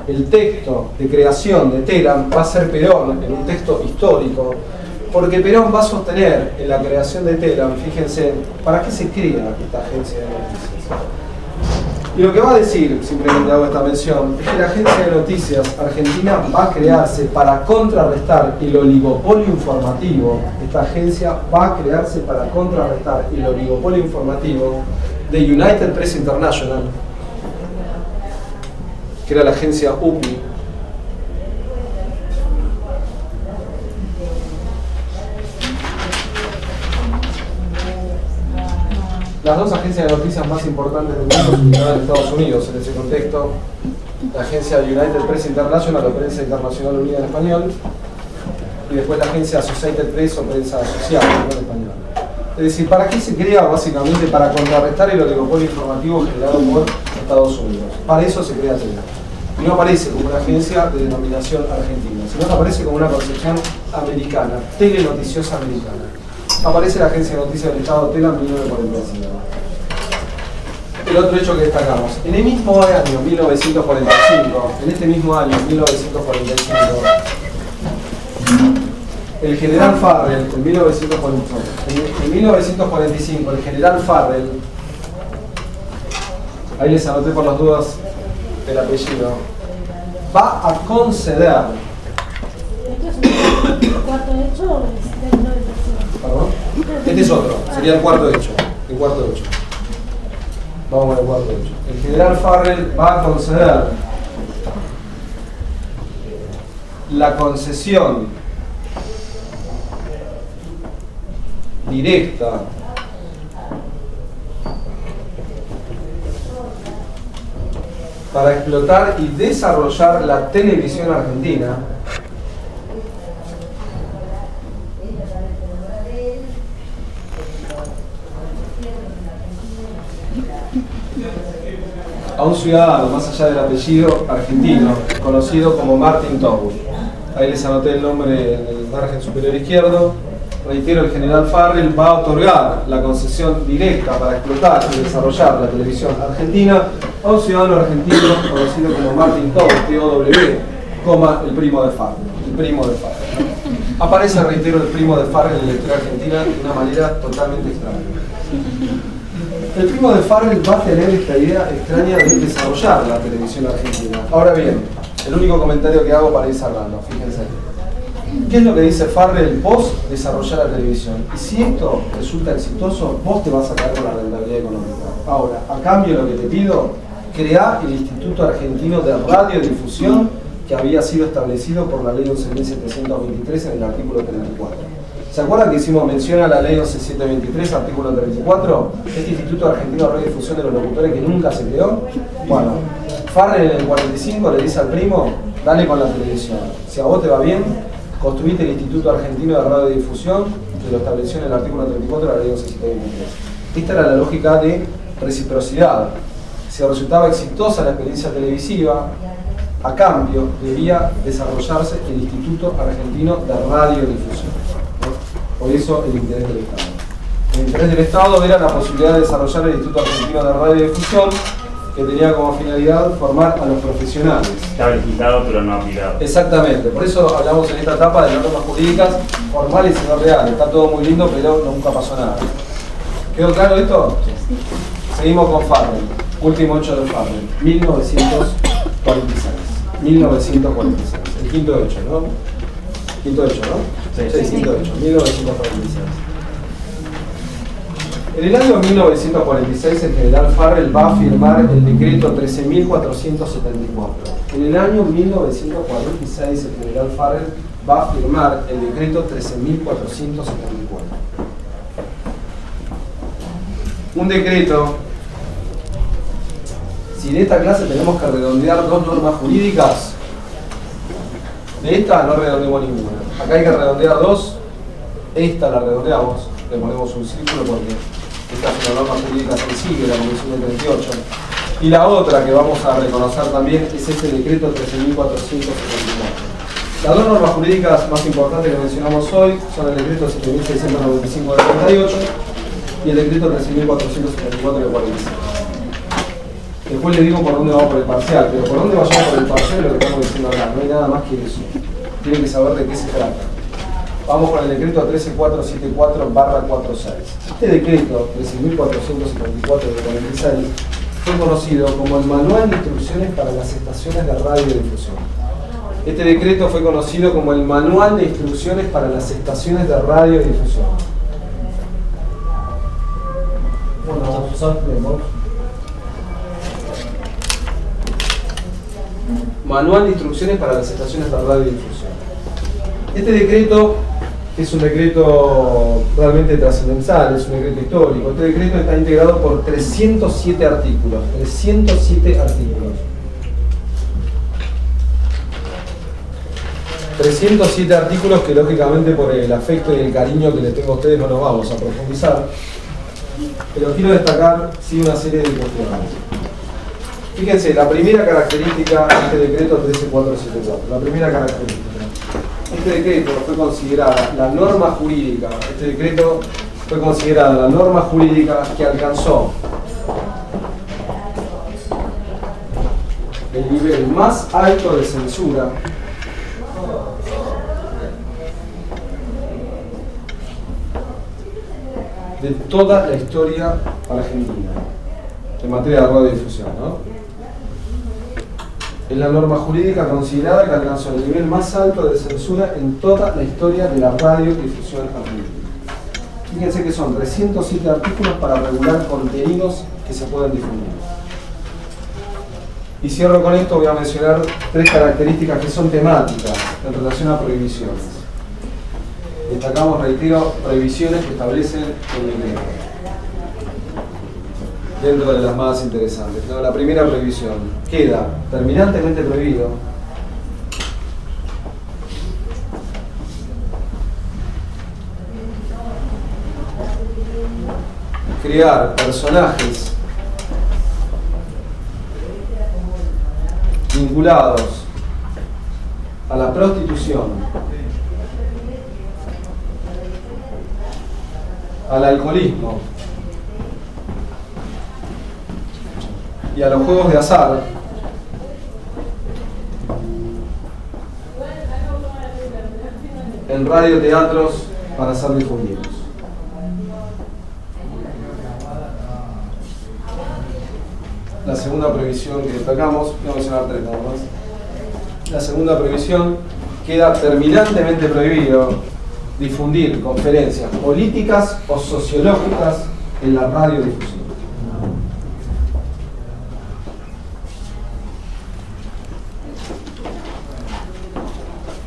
el texto de creación de TELAM va a ser Perón, en un texto histórico, porque Perón va a sostener en la creación de TELAM, fíjense, ¿para qué se crea esta agencia de noticias? Y lo que va a decir, simplemente hago esta mención, es que la Agencia de Noticias Argentina va a crearse para contrarrestar el oligopolio informativo. Esta agencia va a crearse para contrarrestar el oligopolio informativo de United Press International, que era la agencia UPI. Las dos agencias de noticias más importantes del mundo se ubicaban en Estados Unidos en ese contexto. La agencia United Press International o Prensa Internacional Unida en español, y después la agencia Associated Press o Prensa Asociada en español. Es decir, ¿para qué se crea? Básicamente para contrarrestar el oligopolio informativo generado por Estados Unidos. Para eso se crea TELAM. Y no aparece como una agencia de denominación argentina, sino que aparece como una concepción americana, telenoticiosa americana. Aparece la Agencia de Noticias del Estado TELAM en 1945. El otro hecho que destacamos, en el mismo año 1945, en este mismo año 1945, el general Farrell, en 1945, el general Farrell, ahí les anoté por las dudas el apellido, va a conceder. ¿Este es un cuarto hecho o es del 9%? ¿Perdón? Este es otro, sería el cuarto hecho. El cuarto hecho. Vamos con el cuarto hecho. El general Farrell va a conceder la concesión directa para explotar y desarrollar la televisión argentina a un ciudadano, más allá del apellido, argentino, conocido como Martin Towle. Ahí les anoté el nombre en el margen superior izquierdo. Reitero, el general Farrell va a otorgar la concesión directa para explotar y desarrollar la televisión argentina a un ciudadano argentino conocido como Martin Towle, T-O-W, el primo de Farrell. El primo de Farrell. Aparece, reitero, el primo de Farrell en la historia argentina de una manera totalmente extraña. El primo de Farrell va a tener esta idea extraña de desarrollar la televisión argentina. Ahora bien, el único comentario que hago para ir cerrando, fíjense. ¿Qué es lo que dice Farrell? Vos desarrollás la televisión. Y si esto resulta exitoso, vos te vas a caer con la rentabilidad económica. Ahora, a cambio lo que te pido, crea el Instituto Argentino de Radiodifusión que había sido establecido por la ley 11.723 en el artículo 34. ¿Se acuerdan que hicimos mención a la ley 11.723, artículo 34? Este Instituto Argentino de Radiodifusión de los Locutores que nunca se creó. Bueno, Farrell en el 45 le dice al primo, dale con la televisión. Si a vos te va bien, construiste el Instituto Argentino de Radiodifusión que lo estableció en el artículo 34 de la ley 11.723. Esta era la lógica de reciprocidad. Si resultaba exitosa la experiencia televisiva, a cambio debía desarrollarse el Instituto Argentino de Radiodifusión. Por eso el interés del Estado. El interés del Estado era la posibilidad de desarrollar el Instituto Argentino de Radiodifusión, que tenía como finalidad formar a los profesionales. Estaba legislado pero no aplicado. Exactamente, por eso hablamos en esta etapa de normas jurídicas formales y no reales. Está todo muy lindo, pero nunca pasó nada. ¿Quedó claro esto? Seguimos con Farrell. Último hecho de Farrell, 1946. 1946. El quinto hecho, ¿no? Quinto hecho, ¿no? Sí, quinto hecho, 1946. En el año 1946 el general Farrell va a firmar el decreto 13.474. En el año 1946 el general Farrell va a firmar el decreto 13.474. Un decreto, si en esta clase tenemos que redondear dos normas jurídicas, de esta no redondeamos ninguna. Acá hay que redondear dos, esta la redondeamos, le ponemos un círculo porque esta es una norma jurídica sensible, la Convención del 38. Y la otra que vamos a reconocer también es este decreto 13.474. Las dos normas jurídicas más importantes que mencionamos hoy son el decreto 7.695 del 38 y el decreto 13.474 del 46. Después les digo por dónde vamos por el parcial, pero por dónde vayamos por el parcial es lo que estamos diciendo acá, no hay nada más que eso. Tienen que saber de qué se trata. Vamos con el decreto 13474/46. Este decreto 13.474 del 46 fue conocido como el Manual de Instrucciones para las Estaciones de Radiodifusión. Este decreto fue conocido como el Manual de Instrucciones para las Estaciones de Radiodifusión. Bueno, vamos a usar Manual de Instrucciones para las Estaciones de Radiodifusión. Este decreto es un decreto realmente trascendental, es un decreto histórico. Este decreto está integrado por 307 artículos. 307 artículos. 307 artículos que lógicamente por el afecto y el cariño que les tengo a ustedes no nos vamos a profundizar. Pero quiero destacar sí una serie de cuestiones. Fíjense, la primera característica de este decreto 13474. La primera característica. Este decreto fue considerada la norma jurídica. Este decreto fue considerada la norma jurídica que alcanzó el nivel más alto de censura de toda la historia argentina en materia de radiodifusión, ¿no? Es la norma jurídica considerada que alcanzó el nivel más alto de censura en toda la historia de la radiodifusión argentina. Fíjense que son 307 artículos para regular contenidos que se pueden difundir. Y cierro con esto, voy a mencionar tres características que son temáticas en relación a prohibiciones. Destacamos, reitero, prohibiciones que establecen el decreto. Dentro de las más interesantes. No, la primera prohibición. Queda terminantemente prohibido crear personajes vinculados a la prostitución, al alcoholismo y a los juegos de azar en radioteatros para ser difundidos. La segunda prohibición que destacamos, voy a mencionar tres nada más. La segunda prohibición, queda terminantemente prohibido difundir conferencias políticas o sociológicas en la radiodifusión.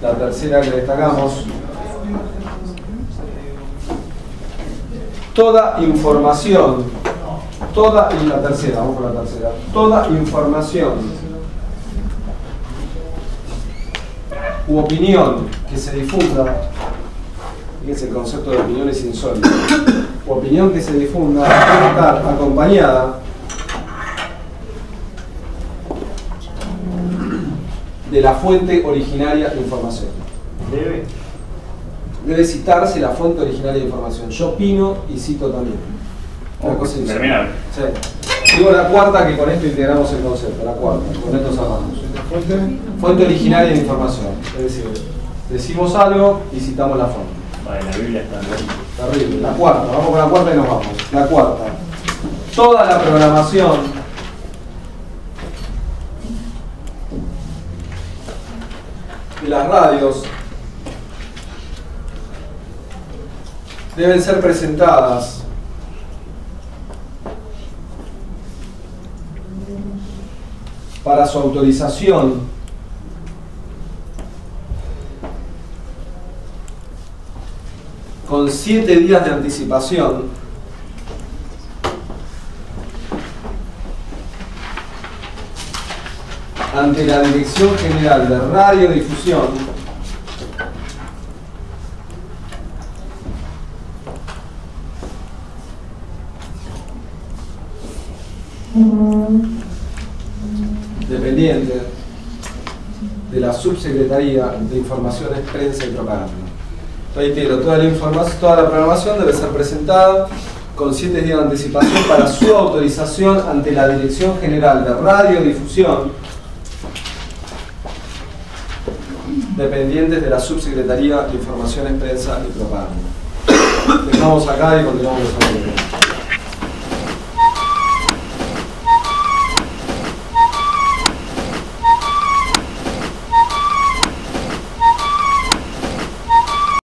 la tercera que destacamos. Toda información, y la tercera, vamos por la tercera. Toda información u opinión que se difunda, fíjense, el concepto de opinión es insólito, u opinión que se difunda debe estar acompañada de la fuente originaria de información. Debe citarse la fuente originaria de información. Yo opino y cito también. Una cosa terminar. Sí. Digo la cuarta, que con esto integramos el concepto. La cuarta, con esto cerramos. Fuente originaria de información. Es decir, decimos algo y citamos la fuente. Vale, la Biblia está terrible. La cuarta, vamos con la cuarta y nos vamos. La cuarta. Toda la programación de las radios deben ser presentadas para su autorización con 7 días de anticipación ante la Dirección General de Radiodifusión dependiente de la Subsecretaría de Informaciones, Prensa y Propaganda. Reitero, toda la programación debe ser presentada con 7 días de anticipación para su autorización ante la Dirección General de Radiodifusión, dependientes de la Subsecretaría de Informaciones, Prensa y Propaganda. Dejamos acá y continuamos con el tema.